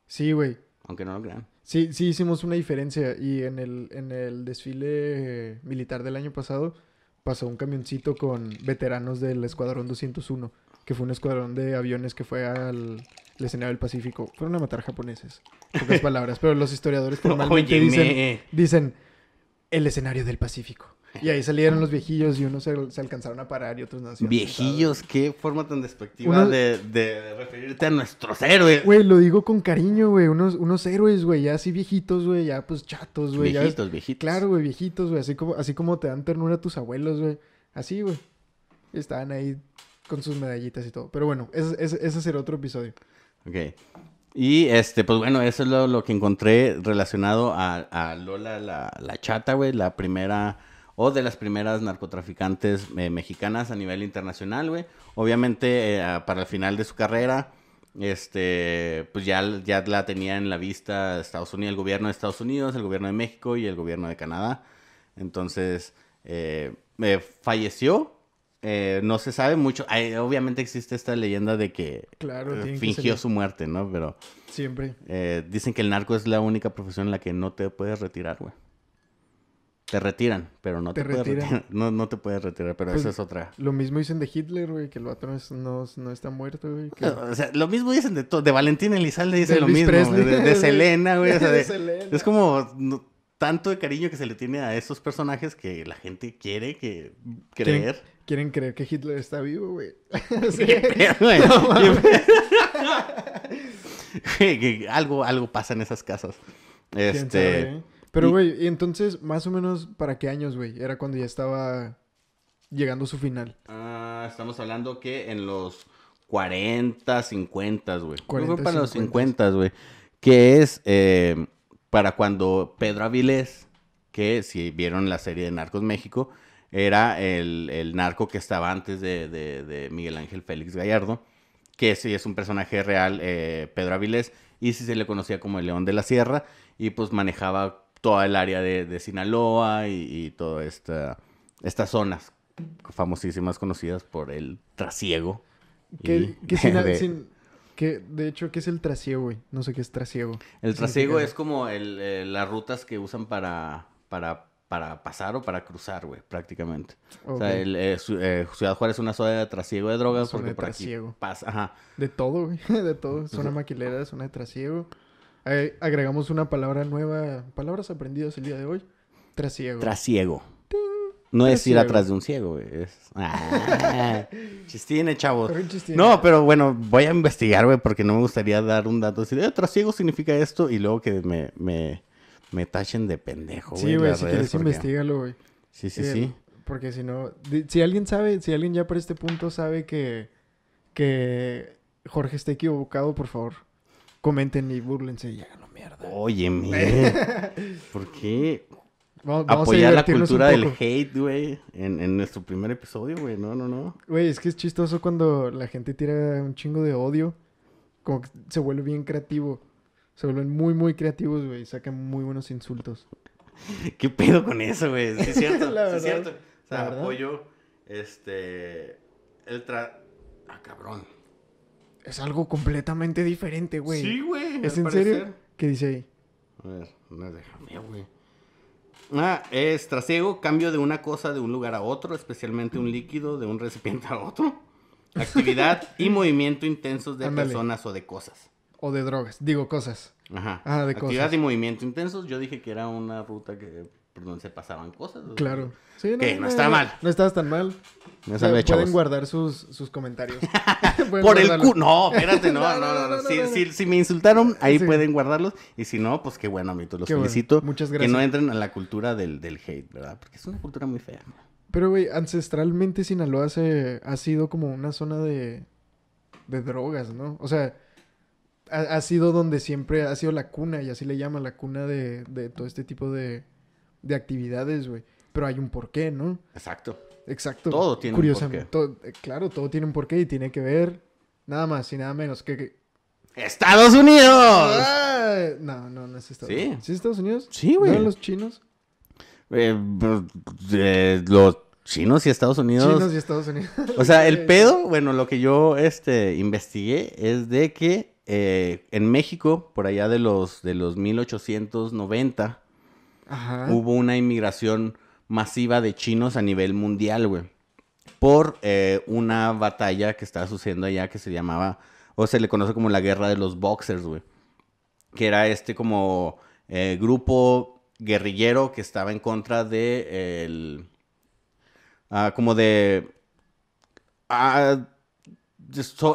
sí, güey. Aunque no lo crean. Sí hicimos una diferencia. Y en el desfile militar del año pasado pasó un camioncito con veteranos del Escuadrón 201, que fue un escuadrón de aviones que fue al escenario del Pacífico. Fueron a matar japoneses. Pocas palabras. Pero los historiadores formalmente dicen el escenario del Pacífico. Y ahí salieron los viejillos y unos se alcanzaron a parar y otros no. Viejillos, qué forma tan despectiva de referirte a nuestros héroes. Güey, lo digo con cariño, güey. Unos héroes, güey, ya así viejitos, güey, ya pues chatos, güey. Viejitos. Claro, güey, viejitos, güey. Así como te dan ternura a tus abuelos, güey. Así, güey. Estaban ahí con sus medallitas y todo. Pero bueno, ese será otro episodio. Ok. Y pues bueno, eso es lo que encontré relacionado a Lola la Chata, güey, la primera o de las primeras narcotraficantes mexicanas a nivel internacional, güey. Obviamente, para el final de su carrera, pues ya la tenía en la vista Estados Unidos, el gobierno de Estados Unidos, el gobierno de México y el gobierno de Canadá. Entonces, falleció. No se sabe mucho. Obviamente existe esta leyenda de que fingió su muerte, ¿no? Pero siempre dicen que el narco es la única profesión en la que no te puedes retirar, güey. Te retiran, pero no te puedes retirar. No te puedes retirar, pero pues, esa es otra. Lo mismo dicen de Hitler, güey, que el vato no está muerto, güey. Que... O sea, lo mismo dicen de Valentín Elizalde, dicen lo mismo. De Selena, güey. O sea, es como tanto de cariño que se le tiene a esos personajes que la gente quiere creer. Quieren creer que Hitler está vivo, güey. Sí. Que algo pasa en esas casas. Pero, güey, y entonces, más o menos, ¿para qué años, güey? Era cuando ya estaba llegando a su final. Estamos hablando que en los 40, 50, güey. 40, para los 50, güey. Que es para cuando Pedro Avilés, que si vieron la serie de Narcos México, era el narco que estaba antes de Miguel Ángel Félix Gallardo, que sí es un personaje real, Pedro Avilés, y sí se le conocía como el León de la Sierra, y pues manejaba toda el área de Sinaloa y todas estas zonas famosísimas conocidas por el trasiego. De hecho, ¿qué es el trasiego, güey? No sé qué es trasiego. El trasiego es como las rutas que usan para pasar o para cruzar, güey, prácticamente. Okay. O sea, Ciudad Juárez es una zona de trasiego de drogas porque por aquí pasa. Ajá. De todo, güey, de todo. Zona maquilera, zona de trasiego. Agregamos una palabra nueva, palabras aprendidas el día de hoy. Trasiego. Trasiego. No es ir atrás de un ciego, güey. Chistine, chavos. No, pero bueno, voy a investigar, güey, porque no me gustaría dar un dato así de trasiego significa esto y luego que me tachen de pendejo, güey. Sí, güey, si quieres investígalo, güey. Sí. Porque si no... Si alguien ya por este punto sabe que Jorge está equivocado, por favor, comenten y búrlense y hagan lo mierda. Óyeme. ¿Por qué Vamos apoyar la divertirnos cultura un del poco. hate, güey? En nuestro primer episodio, güey. No. Güey, es que es chistoso cuando la gente tira un chingo de odio. Como que se vuelve bien creativo. Se vuelven muy, muy creativos, güey. Sacan muy buenos insultos. ¿Qué pedo con eso, güey? Sí es cierto, La sí es verdad, cierto. O sea, la verdad. apoyo, Ah, cabrón. Es algo completamente diferente, güey. Sí, güey, ¿Es al en serio? parecer. ¿Qué dice ahí? A ver, no, déjame, güey. Es trasiego, cambio de una cosa de un lugar a otro, especialmente un líquido de un recipiente a otro. Actividad y movimiento intensos de Ándale. personas o de cosas. O de drogas. Digo, cosas. Ajá. Ah, de Actividad cosas. y movimiento intensos. Yo dije que era una ruta por donde se pasaban cosas. Claro. Sí, Que no está mal. No estabas tan mal. No O sea, sabe, chavos. pueden guardar sus comentarios. Pueden Por el guardarlos. cu... No, espérate, no. No. Si me insultaron, ahí Sí. pueden guardarlos. Y si no, pues qué bueno, amiguitos. Los Qué bueno. felicito. Muchas Que gracias. no entren a la cultura del hate, ¿verdad? Porque es una cultura muy fea. Pero, güey, ancestralmente Sinaloa ha sido como una zona de drogas, ¿no? O sea, ha sido donde siempre ha sido la cuna, y así le llaman, la cuna de todo este tipo de actividades, güey. Pero hay un porqué, ¿no? Exacto. Exacto. Todo tiene un Curiosamente, porqué. claro, todo tiene un porqué y tiene que ver nada más y nada menos que... ¡Estados Unidos! ¡Ah! No es Estados Sí. Unidos. ¿Sí es Estados Unidos? Sí, güey. ¿No eran los chinos? Los chinos y Estados Unidos. Chinos y Estados Unidos. O sea, el pedo, bueno, lo que yo investigué es de que en México, por allá de los 1890, Ajá. hubo una inmigración masiva de chinos a nivel mundial, güey. Por una batalla que estaba sucediendo allá que se llamaba, o se le conoce como la Guerra de los Boxers, güey. Que era como grupo guerrillero que estaba en contra de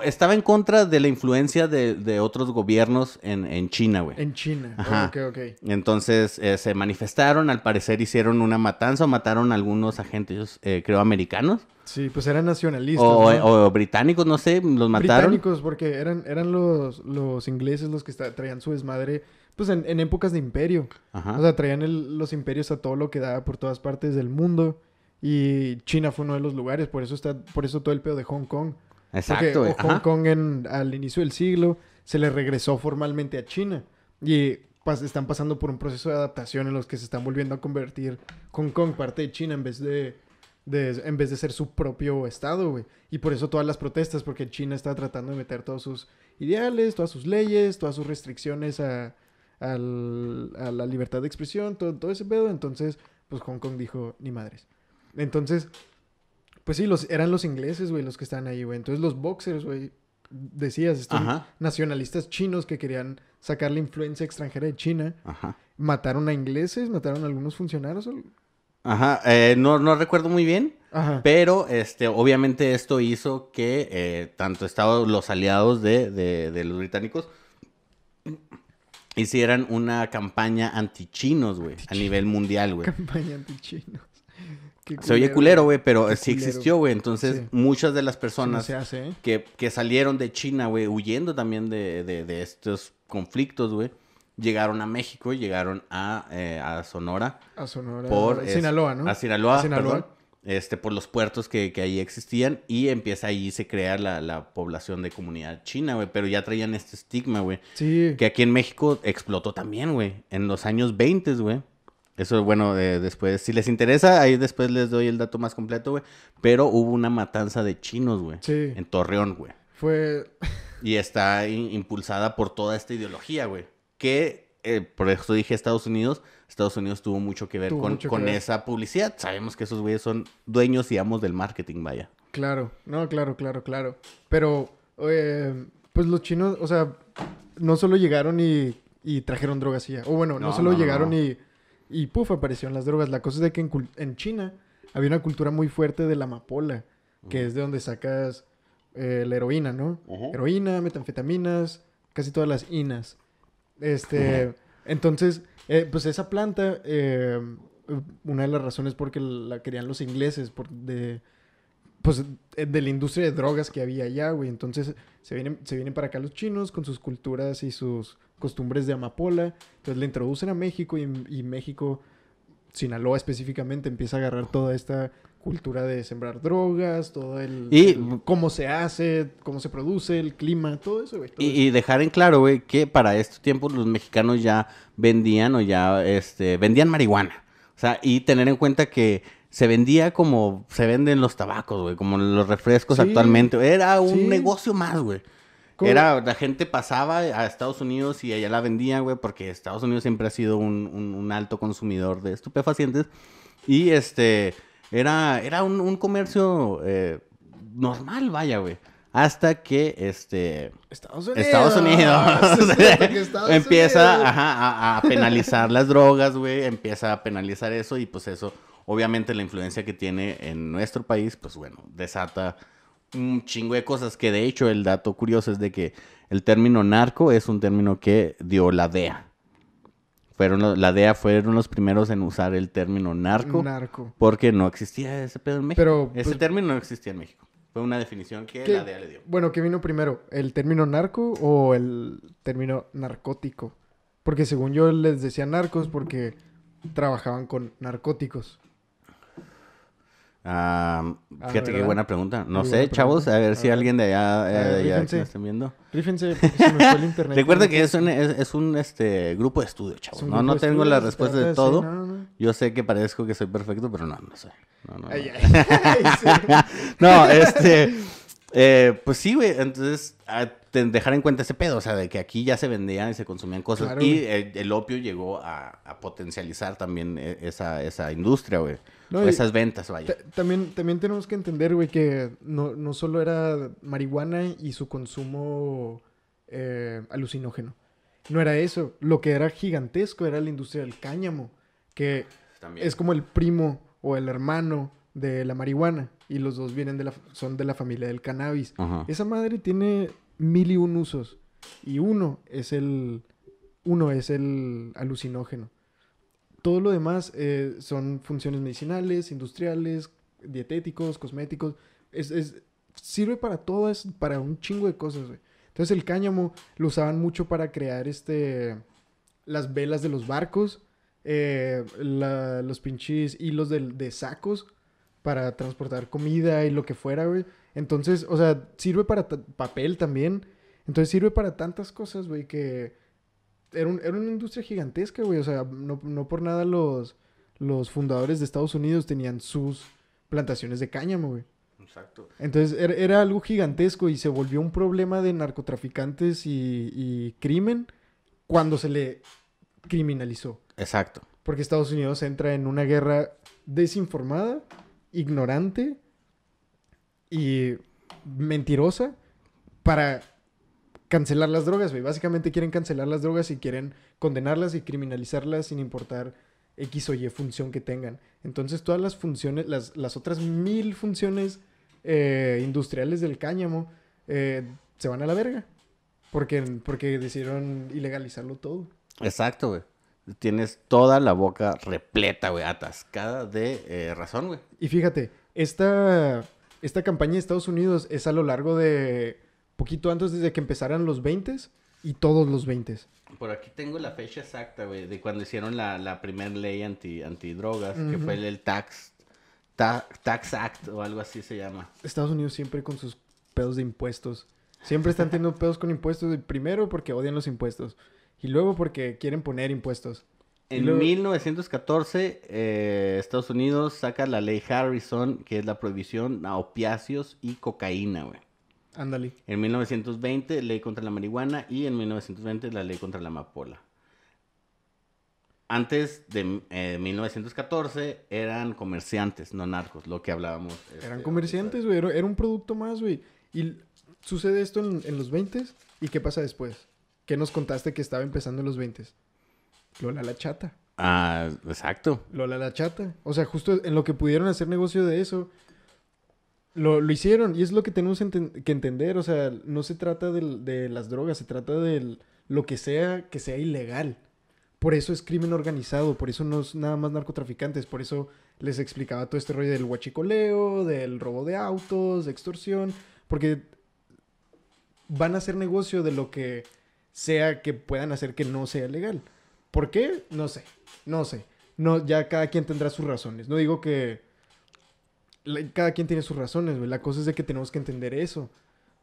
estaba en contra de la influencia de otros gobiernos en China, güey. En China. Ajá. Ok. Entonces se manifestaron, al parecer hicieron una matanza o mataron a algunos agentes, creo, americanos. Sí, pues eran nacionalistas, O, ¿no? o británicos, no sé, los mataron. Británicos, porque eran los ingleses los que traían su desmadre, pues en épocas de imperio. Ajá. O sea, traían los imperios a todo lo que daba por todas partes del mundo. Y China fue uno de los lugares, por eso todo el pedo de Hong Kong. Exacto, güey. Porque Hong Kong al inicio del siglo se le regresó formalmente a China. Y están pasando por un proceso de adaptación en los que se están volviendo a convertir Hong Kong parte de China en vez de ser su propio estado, güey. Y por eso todas las protestas, porque China está tratando de meter todos sus ideales, todas sus leyes, todas sus restricciones a la libertad de expresión, todo ese pedo. Entonces, pues Hong Kong dijo, ni madres. Entonces, pues sí, eran los ingleses, güey, los que estaban ahí, güey. Entonces los boxers, güey, decías, estos Ajá. nacionalistas chinos que querían sacar la influencia extranjera de China, Ajá. mataron a ingleses, mataron a algunos funcionarios. Ajá. No recuerdo muy bien. Ajá. Pero obviamente esto hizo que tanto los aliados de los británicos hicieran una campaña anti-chinos, güey, a nivel mundial, güey. Campaña anti-chinos. Qué Se oye culero, güey, pero Qué sí culero. existió, güey. Entonces, Sí. muchas de las Eso no personas se hace, ¿eh? que salieron de China, güey, huyendo también de estos conflictos, güey, llegaron a México, llegaron a Sonora. A Sonora. Por Sinaloa, ¿no? A Sinaloa, A Sinaloa. perdón. Por los puertos que ahí existían y empieza ahí, se crea la población de comunidad china, güey, pero ya traían este estigma, güey, Sí. que aquí en México explotó también, güey, en los años 20, güey. Eso, bueno, después, si les interesa, ahí después les doy el dato más completo, güey, pero hubo una matanza de chinos, güey, Sí. en Torreón, güey, Fue... y está impulsada por toda esta ideología, güey, que, por eso dije Estados Unidos tuvo mucho que ver Tuvo con, mucho que con ver. esa publicidad. Sabemos que esos güeyes son dueños y amos del marketing, vaya. Claro. No, claro. Pero, pues los chinos, o sea, no solo llegaron y trajeron drogas y ya. O bueno, no solo llegaron y puf, aparecieron las drogas. La cosa es de que en China había una cultura muy fuerte de la amapola, que es de donde sacas la heroína, ¿no? Heroína, metanfetaminas, casi todas las inas. Entonces, pues esa planta, una de las razones porque la querían los ingleses, de la industria de drogas que había allá, güey. Entonces, se vienen para acá los chinos con sus culturas y sus costumbres de amapola. Entonces la introducen a México y México, Sinaloa específicamente, empieza a agarrar toda esta cultura de sembrar drogas, todo cómo se hace, cómo se produce, el clima, todo eso, güey. Y dejar en claro, güey, que para estos tiempos los mexicanos ya vendían vendían marihuana. O sea, y tener en cuenta que se vendía como se venden los tabacos, güey, como los refrescos actualmente. Era un negocio más, güey. La gente pasaba a Estados Unidos y allá la vendían, güey, porque Estados Unidos siempre ha sido un alto consumidor de estupefacientes. Y era un comercio normal, vaya, güey. Hasta que Estados Unidos. Empieza a penalizar las drogas, güey. Empieza a penalizar eso y pues eso, obviamente la influencia que tiene en nuestro país, pues bueno, desata un chingo de cosas. Que de hecho el dato curioso es de que el término narco es un término que dio la DEA. La DEA fueron los primeros en usar el término narco. Porque no existía ese pedo en México. Pero, ese término no existía en México. Fue una definición que la DEA le dio. Bueno, ¿qué vino primero? ¿El término narco o el término narcótico? Porque según yo les decía narcos porque trabajaban con narcóticos. Fíjate qué buena pregunta. No sé, chavos, a ver si alguien de allá que estén viendo. Rífense, porque se me fue el internet. Recuerda que es un grupo de estudio, chavos. No tengo la respuesta de todo. Sí, no. Yo sé que parezco que soy perfecto, pero no soy. No. No, pues sí, güey. Entonces, dejar en cuenta ese pedo, o sea, de que aquí ya se vendían y se consumían cosas. Claro, y el opio llegó a potencializar también esa industria, güey. No, esas ventas, vaya. También tenemos que entender, güey, que no solo era marihuana y su consumo alucinógeno. No era eso. Lo que era gigantesco era la industria del cáñamo, que también es como el primo o el hermano de la marihuana. Y los dos son de la familia del cannabis. Ajá. Esa madre tiene 1001 usos. Y uno es el alucinógeno. Todo lo demás son funciones medicinales, industriales, dietéticos, cosméticos. Sirve para para un chingo de cosas, güey. Entonces el cáñamo lo usaban mucho para crear las velas de los barcos, los pinches hilos de sacos para transportar comida y lo que fuera, güey. Entonces, o sea, sirve para papel también. Entonces sirve para tantas cosas, güey, que era una industria gigantesca, güey. O sea, no por nada los fundadores de Estados Unidos tenían sus plantaciones de cáñamo, güey. Exacto. Entonces era algo gigantesco y se volvió un problema de narcotraficantes y crimen cuando se le criminalizó. Exacto. Porque Estados Unidos entra en una guerra desinformada, ignorante y mentirosa para cancelar las drogas, güey. Básicamente quieren cancelar las drogas y quieren condenarlas y criminalizarlas sin importar X o Y función que tengan. Entonces todas las funciones, las otras 1000 funciones industriales del cáñamo se van a la verga. Porque decidieron ilegalizarlo todo. Exacto, güey. Tienes toda la boca repleta, güey, atascada de razón, güey. Y fíjate, esta campaña de Estados Unidos es a lo largo de poquito antes desde que empezaran los 20s y todos los 20s. Por aquí tengo la fecha exacta, güey, de cuando hicieron la primera ley antidrogas, que fue el Tax Act o algo así se llama. Estados Unidos siempre con sus pedos de impuestos. Siempre están teniendo pedos con impuestos. Primero porque odian los impuestos. Y luego porque quieren poner impuestos. En 1914, Estados Unidos saca la ley Harrison, que es la prohibición a opiáceos y cocaína, güey. Ándale. En 1920, ley contra la marihuana. Y en 1920, la ley contra la amapola. Antes de 1914, eran comerciantes, no narcos, lo que hablábamos. Eran comerciantes, güey. Era un producto más, güey. Y sucede esto en los 20s. ¿Y qué pasa después? ¿Qué nos contaste que estaba empezando en los 20s? Lola la Chata. Ah, exacto. Lola la Chata. O sea, justo en lo que pudieron hacer negocio de eso, lo hicieron. Y es lo que tenemos que entender. O sea, no se trata de las drogas, se trata de lo que sea ilegal. Por eso es crimen organizado, por eso no es nada más narcotraficantes. Por eso les explicaba todo este rollo del huachicoleo, del robo de autos, de extorsión. Porque van a hacer negocio de lo que sea que puedan hacer que no sea legal. ¿Por qué? No sé. No, ya cada quien tendrá sus razones. No digo que cada quien tiene sus razones, güey. La cosa es de que tenemos que entender eso.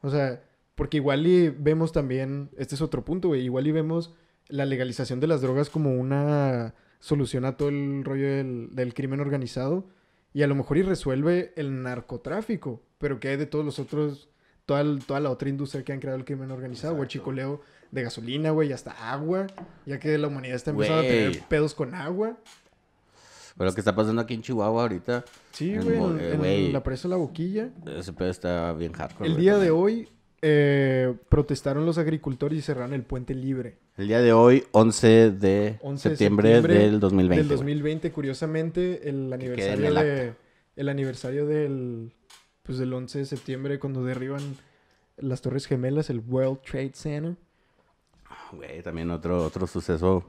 O sea, porque igual y vemos también, este es otro punto, güey, igual y vemos la legalización de las drogas como una solución a todo el rollo del crimen organizado y a lo mejor y resuelve el narcotráfico, pero ¿qué hay de todos los otros, toda la otra industria que han creado el crimen organizado? Güey, chicoleo de gasolina, güey, hasta agua, ya que la humanidad está empezando a tener pedos con agua. Pero lo que está pasando aquí en Chihuahua ahorita. Sí, güey, en la presa La Boquilla. Ese pedo está bien hardcore. El día de hoy protestaron los agricultores y cerraron el puente libre. El día de hoy, 11 de septiembre del 2020. Del 2020, curiosamente, el aniversario del 11 de septiembre, cuando derriban las Torres Gemelas, el World Trade Center. Güey, también otro suceso.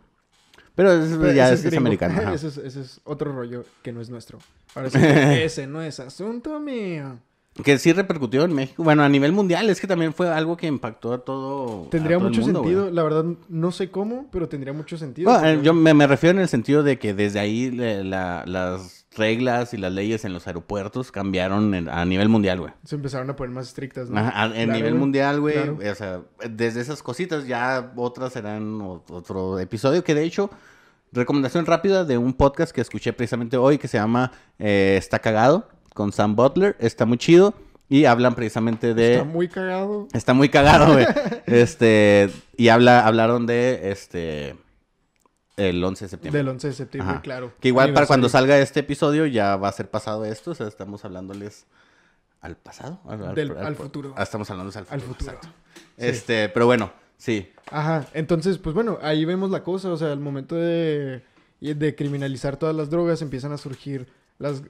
Pero ya es americano. Ese es otro rollo que no es nuestro. Ahora sí, ese no es asunto mío. Que sí repercutió en México. Bueno, a nivel mundial, es que también fue algo que impactó a todo. Tendría mucho el mundo, sentido, güey. La verdad, no sé cómo, pero tendría mucho sentido. Bueno, yo me refiero en el sentido de que desde ahí las reglas y las leyes en los aeropuertos cambiaron a nivel mundial, güey. Se empezaron a poner más estrictas, ¿no? Ajá, en Claro, nivel güey. mundial, güey. Claro. O sea, desde esas cositas ya otras serán otro episodio que de hecho, recomendación rápida de un podcast que escuché precisamente hoy que se llama Está Cagado con Sam Butler. Está muy chido y hablan precisamente de... Está muy cagado. Está muy cagado, güey. Y hablaron de el 11 de septiembre. Del 11 de septiembre, Ajá. claro. Que igual para cuando Aniversario. salga este episodio ya va a ser pasado esto. O sea, estamos hablándoles al pasado. Al futuro. Estamos hablándoles al futuro. Al futuro. Exacto. Sí. Pero bueno, sí. Ajá, entonces, pues bueno, ahí vemos la cosa, o sea, al momento de criminalizar todas las drogas empiezan a surgir las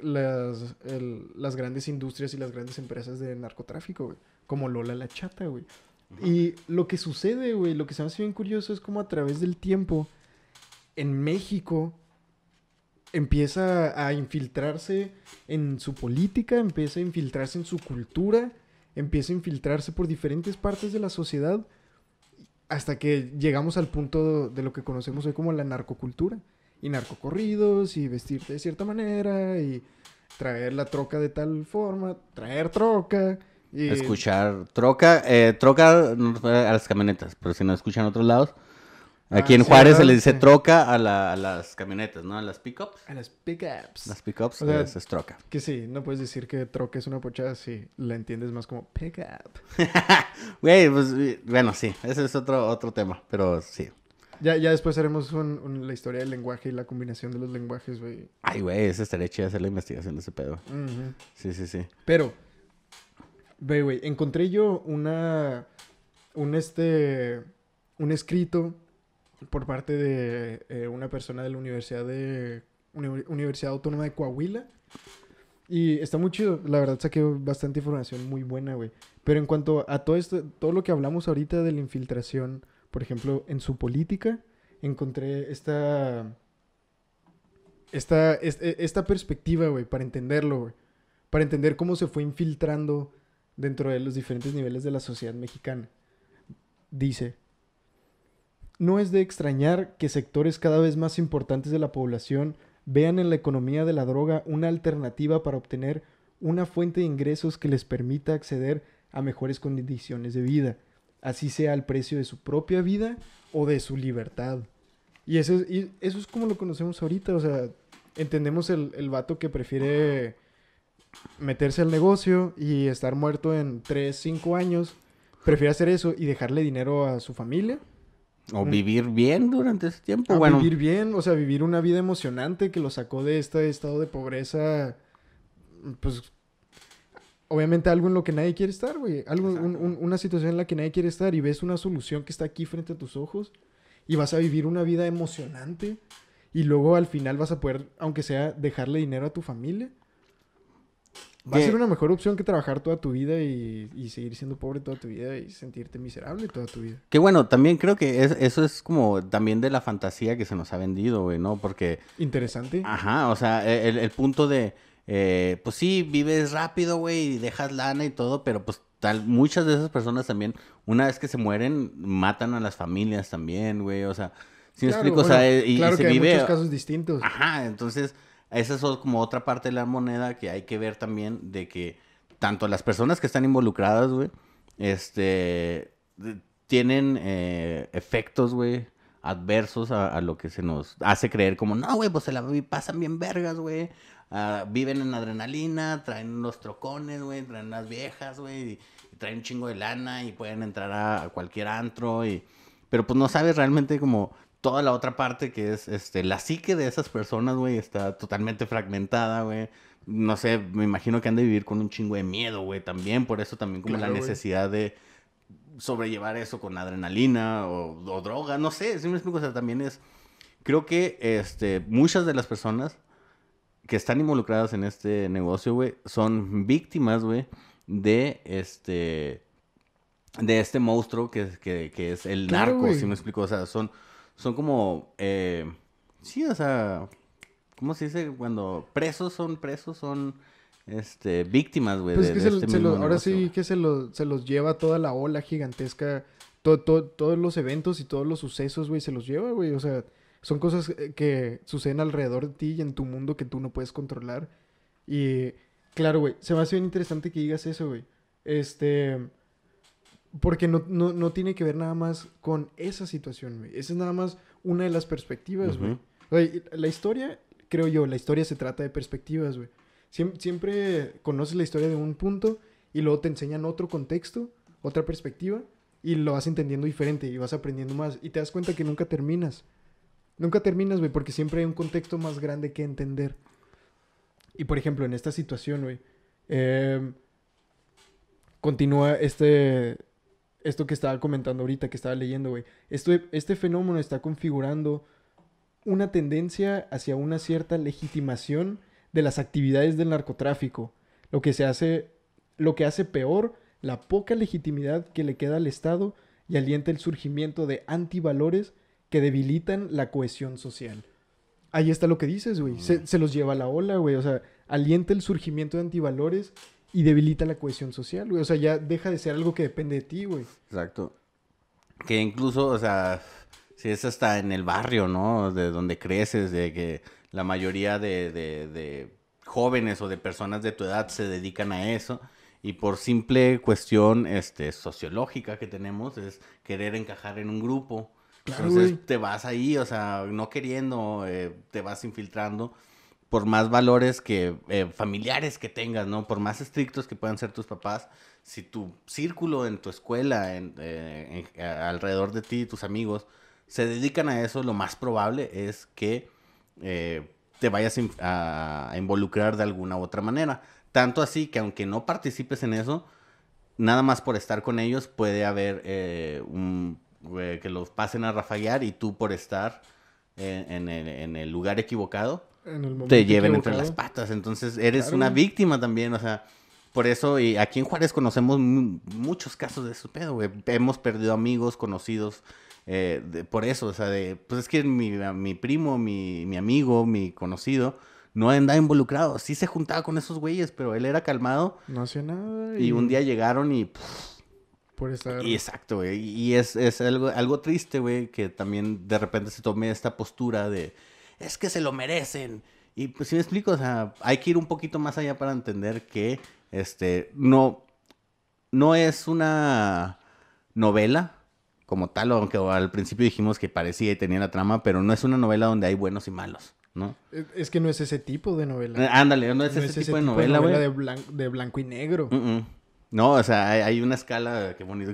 grandes industrias y las grandes empresas de narcotráfico, güey, como Lola la Chata, güey. Y lo que sucede, güey, lo que se me hace bien curioso es como a través del tiempo en México empieza a infiltrarse en su política, empieza a infiltrarse en su cultura, empieza a infiltrarse por diferentes partes de la sociedad hasta que llegamos al punto de lo que conocemos hoy como la narcocultura. Y narcocorridos, y vestirte de cierta manera, y traer la troca de tal forma, traer troca. Y... Escuchar troca a las camionetas, pero si no escuchan otros lados. Aquí en sí, Juárez se ¿verdad? les dice Sí. troca a las camionetas, ¿no? A las pickups. A las pickups. Las pickups O sea, es troca. Que sí, no puedes decir que troca es una pochada si la entiendes más como pickup. Güey, pues, bueno, sí, ese es otro tema, pero sí. Ya después haremos la historia del lenguaje y la combinación de los lenguajes, güey. Ay, güey, ese estaría chido hacer la investigación de ese pedo. Ujú. Sí. Pero, ve, güey, encontré yo un escrito por parte de una persona de la Universidad Autónoma de Coahuila. Y está muy chido. La verdad saqué bastante información muy buena, güey. Pero en cuanto a todo esto, todo lo que hablamos ahorita de la infiltración, por ejemplo, en su política, encontré esta perspectiva, güey, para entenderlo, güey. Para entender cómo se fue infiltrando dentro de los diferentes niveles de la sociedad mexicana. Dice: no es de extrañar que sectores cada vez más importantes de la población vean en la economía de la droga una alternativa para obtener una fuente de ingresos que les permita acceder a mejores condiciones de vida, así sea al precio de su propia vida o de su libertad. Y eso es como lo conocemos ahorita, o sea, entendemos el vato que prefiere meterse al negocio y estar muerto en 3, 5 años, prefiere hacer eso y dejarle dinero a su familia. O vivir bien durante ese tiempo. A Bueno, vivir bien, o sea, vivir una vida emocionante que lo sacó de este estado de pobreza, pues, obviamente algo en lo que nadie quiere estar, güey. Una situación en la que nadie quiere estar y ves una solución que está aquí frente a tus ojos y vas a vivir una vida emocionante y luego al final vas a poder, aunque sea, dejarle dinero a tu familia. Va a ser una mejor opción que trabajar toda tu vida y seguir siendo pobre toda tu vida y sentirte miserable toda tu vida. que bueno, también creo que eso es como también de la fantasía que se nos ha vendido, güey, ¿no? Porque, Interesante. ajá, o sea, el punto de, pues sí, vives rápido, güey, y dejas lana y todo, pero pues muchas de esas personas también, una vez que se mueren, matan a las familias también, güey. O sea, ¿sí me Claro, explico? O bueno, sea, y claro se que hay vive... muchos casos distintos. Ajá, entonces, esa es como otra parte de la moneda que hay que ver también, de que tanto las personas que están involucradas, güey, tienen efectos, güey, adversos a lo que se nos hace creer como, no, güey, pues se la pasan bien vergas, güey. Viven en adrenalina, traen los trocones, güey, traen las viejas, güey, y traen un chingo de lana y pueden entrar a cualquier antro pero pues no sabes realmente como toda la otra parte que es, la psique de esas personas, güey, está totalmente fragmentada, güey. No sé, me imagino que han de vivir con un chingo de miedo, güey, también, por eso también como la Claro, güey. necesidad de sobrellevar eso con adrenalina o droga, no sé, si me explico, o sea, también es, creo que, muchas de las personas que están involucradas en este negocio, güey, son víctimas, güey, de este monstruo que es el Claro, narco, ¿sí güey. me explico? O sea, son como, sí, o sea, ¿cómo se dice? Cuando presos son, víctimas, güey, Pues es que de este mismo ahora negocio, sí güey. que se los lleva toda la ola gigantesca, todos los eventos y todos los sucesos, güey, se los lleva, güey. O sea, son cosas que suceden alrededor de ti y en tu mundo que tú no puedes controlar. Y claro, güey, se me hace bien interesante que digas eso, güey. Este, porque no tiene que ver nada más con esa situación, güey. Esa es nada más una de las perspectivas, güey. Ujú. Güey, la historia, creo yo, la historia se trata de perspectivas, güey. Siempre conoces la historia de un punto y luego te enseñan otro contexto, otra perspectiva, y lo vas entendiendo diferente y vas aprendiendo más. Y te das cuenta que nunca terminas. Nunca terminas, güey, porque siempre hay un contexto más grande que entender. Y por ejemplo, en esta situación, güey, eh, continúa esto que estaba comentando ahorita, que estaba leyendo, güey. Este fenómeno está configurando una tendencia hacia una cierta legitimación de las actividades del narcotráfico, lo que hace peor la poca legitimidad que le queda al Estado y alienta el surgimiento de antivalores que debilitan la cohesión social. Ahí está lo que dices, güey. Se los lleva a la ola, güey. O sea, alienta el surgimiento de antivalores y debilita la cohesión social, güey. O sea, ya deja de ser algo que depende de ti, güey. Exacto. Que incluso, o sea, si es hasta en el barrio, ¿no? De donde creces, de que la mayoría de jóvenes o de personas de tu edad se dedican a eso. Y por simple cuestión sociológica que tenemos, es querer encajar en un grupo. Claro, Entonces güey. te vas ahí, o sea, no queriendo, te vas infiltrando por más valores que familiares que tengas, ¿no? Por más estrictos que puedan ser tus papás, si tu círculo en tu escuela, alrededor de ti, tus amigos, se dedican a eso, lo más probable es que te vayas a involucrar de alguna u otra manera. Tanto así que aunque no participes en eso, nada más por estar con ellos puede haber que los pasen a rafaguear y tú por estar en el lugar equivocado En el te momento lleven entre las equivocado. patas. Entonces eres Claro, una güey. víctima también, o sea, por eso, y aquí en Juárez conocemos muchos casos de eso, pedo, güey. Hemos perdido amigos, conocidos, por eso, o sea, pues es que mi primo, mi amigo, mi conocido, no andaba involucrado. Sí se juntaba con esos güeyes, pero él era calmado No hacía nada y un y día llegaron por estar... y exacto, güey. Y es algo triste, güey, que también de repente se tome esta postura de, es que se lo merecen. Y pues si me explico, o sea, hay que ir un poquito más allá para entender que, no es una novela como tal, aunque al principio dijimos que parecía y tenía la trama, pero no es una novela donde hay buenos y malos, ¿no? Es que no es ese tipo de novela. Ándale, no es No ese es ese tipo de tipo de novela, güey. de blanco y negro. No, o sea, hay una escala, qué bonito,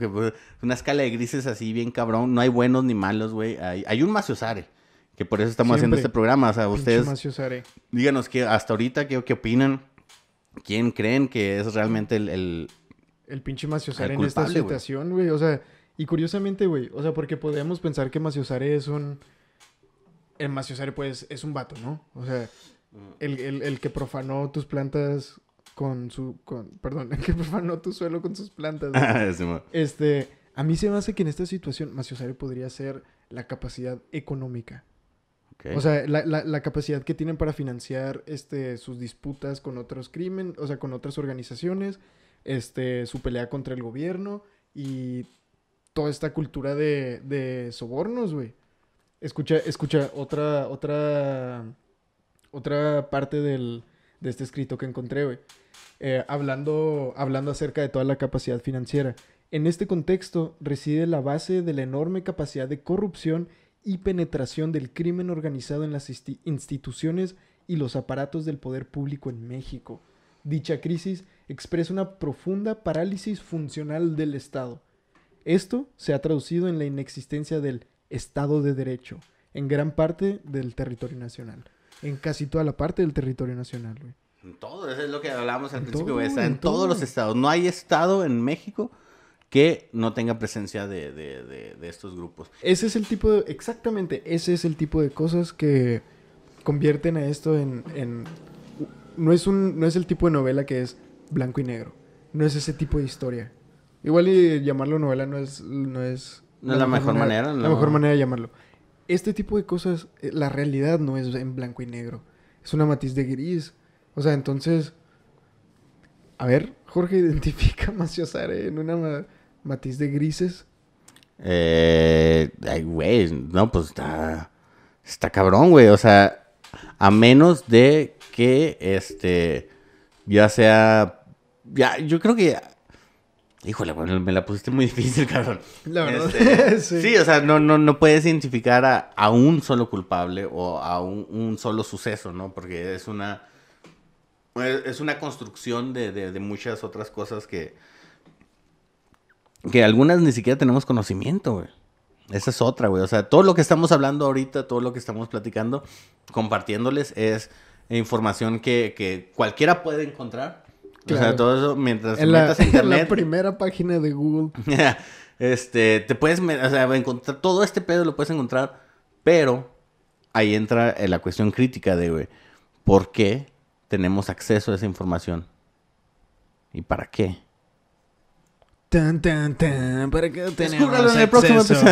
una escala de grises así bien cabrón. No hay buenos ni malos, güey. Hay un maciosare, que por eso estamos haciendo este Siempre. programa. O sea, Pinche ustedes Macio Sare. díganos que hasta ahorita qué opinan, quién creen que es realmente El pinche Macio Sare el en esta culpable, güey. situación, güey. O sea, y curiosamente, güey. O sea, porque podemos pensar que Macio Sare es un... El Macio Sare, pues, es un vato, ¿no? O sea, el que profanó tus plantas perdón, el que profanó tu suelo con sus plantas, güey. Sí, mo- A mí se me hace que en esta situación Macio Sare podría ser la capacidad económica. ok. O sea, la capacidad que tienen para financiar sus disputas con otros crímenes, o sea, con otras organizaciones, su pelea contra el gobierno y toda esta cultura de sobornos, güey. Escucha otra parte de este escrito que encontré, güey. Hablando acerca de toda la capacidad financiera. En este contexto reside la base de la enorme capacidad de corrupción y penetración del crimen organizado en las instituciones y los aparatos del poder público en México. Dicha crisis expresa una profunda parálisis funcional del Estado. Esto se ha traducido en la inexistencia del Estado de Derecho en gran parte del territorio nacional. En casi toda la parte del territorio nacional, güey. En todo, eso es lo que hablábamos al principio, todo, güey. Está en en todos todo. los estados. No hay estado en México que no tenga presencia de estos grupos. Exactamente, ese es el tipo de cosas que convierten a esto no es el tipo de novela que es blanco y negro. No es ese tipo de historia. Igual y llamarlo novela no es la mejor manera. La mejor manera de llamarlo. Este tipo de cosas, la realidad no es en blanco y negro. Es una matiz de gris. O sea, entonces... A ver, Jorge, identifica a Macio Sare en una matiz de grises. Ay, güey, no, pues está cabrón, güey. O sea, a menos de que, ya sea... yo creo que... Híjole, bueno, me la pusiste muy difícil, cabrón. La verdad, sí. Sí, o sea, no puedes identificar a un solo culpable o a un solo suceso, ¿no? Porque es una construcción de muchas otras cosas que algunas ni siquiera tenemos conocimiento, güey. Esa es otra, güey. O sea, todo lo que estamos hablando ahorita, todo lo que estamos platicando, compartiéndoles es información que cualquiera puede encontrar. Claro. O sea, todo eso mientras metas a internet. En la primera página de Google. Te puedes, o sea, encontrar todo este pedo lo puedes encontrar, pero ahí entra la cuestión crítica de, güey, ¿por qué tenemos acceso a esa información? ¿Y para qué? ¿Para qué tenemos en el próximo acceso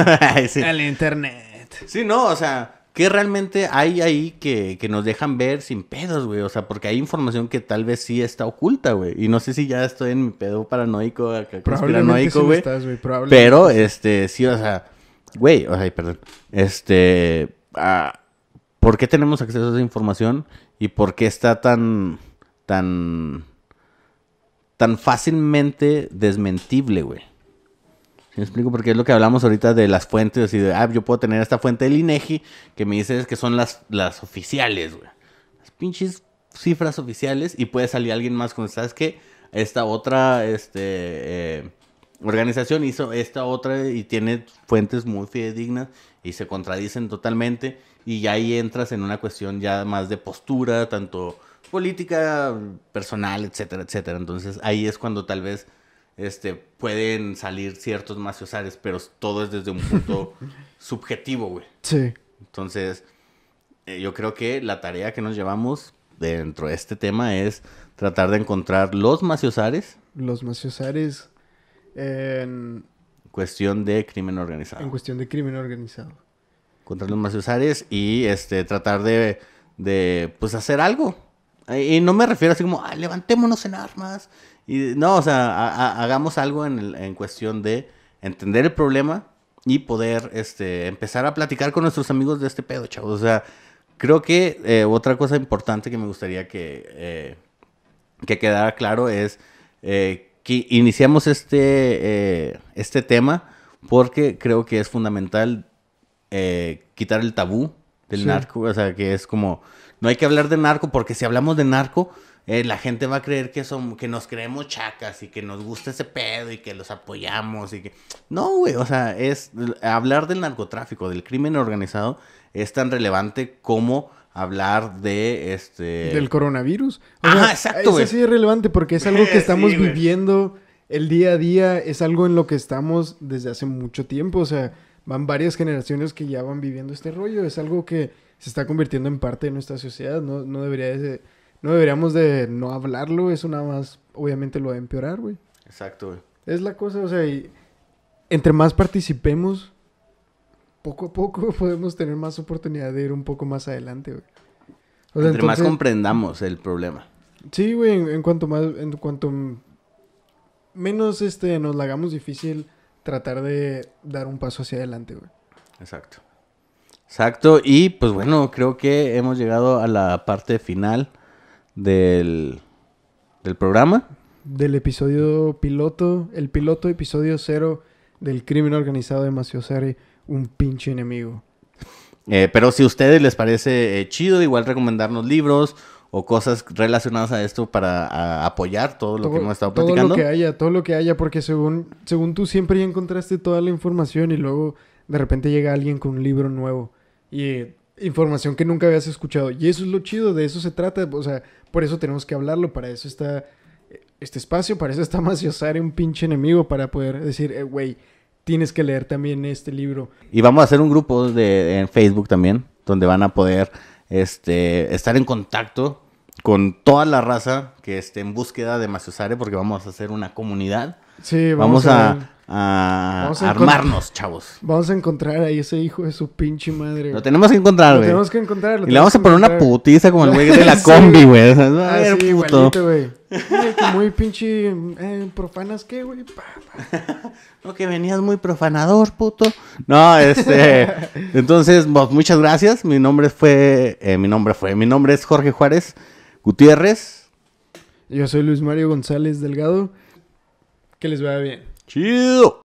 al internet? Sí, no, o sea... ¿Qué realmente hay ahí que nos dejan ver sin pedos, güey? O sea, porque hay información que tal vez sí está oculta, güey. Y no sé si ya estoy en mi pedo paranoico, conspiranoico, güey. Pero, sí, o sea... Güey, o sea, perdón. ¿Por qué tenemos acceso a esa información? ¿Y por qué está tan fácilmente desmentible, güey? ¿Me explico? Porque es lo que hablamos ahorita de las fuentes, así de, yo puedo tener esta fuente del INEGI que me dice que son las oficiales, güey. Las pinches cifras oficiales y puede salir alguien más con, ¿sabes qué? Esta otra, organización hizo esta otra y tiene fuentes muy fidedignas y se contradicen totalmente y ahí entras en una cuestión ya más de postura, tanto política, personal, etcétera, etcétera. Entonces ahí es cuando tal vez pueden salir ciertos maciosares, pero todo es desde un punto subjetivo, güey. Sí. Entonces, yo creo que la tarea que nos llevamos dentro de este tema es tratar de encontrar los maciosares. Los maciosares en cuestión de crimen organizado. En cuestión de crimen organizado. Encontrar los maciosares y tratar de pues hacer algo. Y no me refiero así como, levantémonos en armas. Y no, o sea, hagamos algo en cuestión de entender el problema y poder empezar a platicar con nuestros amigos de este pedo, chavos. O sea, creo que otra cosa importante que me gustaría que quedara claro es que iniciamos este tema porque creo que es fundamental quitar el tabú del narco. O sea, que es como, no hay que hablar de narco porque si hablamos de narco... la gente va a creer que nos creemos chacas y que nos gusta ese pedo y que los apoyamos y que... No, güey, o sea, hablar del narcotráfico, del crimen organizado, es tan relevante como hablar de del coronavirus. Exacto, güey. Eso sí es relevante porque es algo que estamos viviendo el día a día, es algo en lo que estamos desde hace mucho tiempo, o sea, van varias generaciones que ya van viviendo este rollo, es algo que se está convirtiendo en parte de nuestra sociedad, no debería de... No deberíamos de no hablarlo, eso nada más obviamente lo va a empeorar, güey. Exacto, güey. Es la cosa, o sea, y entre más participemos, poco a poco podemos tener más oportunidad de ir un poco más adelante, güey. O sea, más comprendamos el problema. Sí, güey, en cuanto menos nos la hagamos difícil tratar de dar un paso hacia adelante, güey. Exacto. Exacto, y pues bueno, creo que hemos llegado a la parte final del programa. Del episodio piloto, el piloto episodio 0 del crimen organizado de Maciosare, un pinche enemigo. Pero si a ustedes les parece chido, igual recomendarnos libros o cosas relacionadas a esto para apoyar todo lo que hemos estado platicando. Todo lo que haya, porque según tú siempre ya encontraste toda la información y luego de repente llega alguien con un libro nuevo y información que nunca habías escuchado. Y eso es lo chido, de eso se trata. O sea, por eso tenemos que hablarlo, para eso está este espacio, para eso está Maciosare, un pinche enemigo, para poder decir, güey, tienes que leer también este libro. Y vamos a hacer un grupo en Facebook también, donde van a poder estar en contacto con toda la raza que esté en búsqueda de Maciosare, porque vamos a hacer una comunidad. Sí, vamos a armarnos, chavos. Vamos a encontrar ahí ese hijo de su pinche madre. Lo tenemos que encontrar, güey. Lo tenemos que encontrar. Y le vamos a poner una putiza como el güey de la combi, güey. Sí, igualito, güey. Muy pinche profanas, ¿qué, güey? No, que venías muy profanador, puto. No, entonces, pues, muchas gracias. Mi nombre es Jorge Juárez Gutiérrez. Yo soy Luis Mario González Delgado. Que les vaya bien. Chido.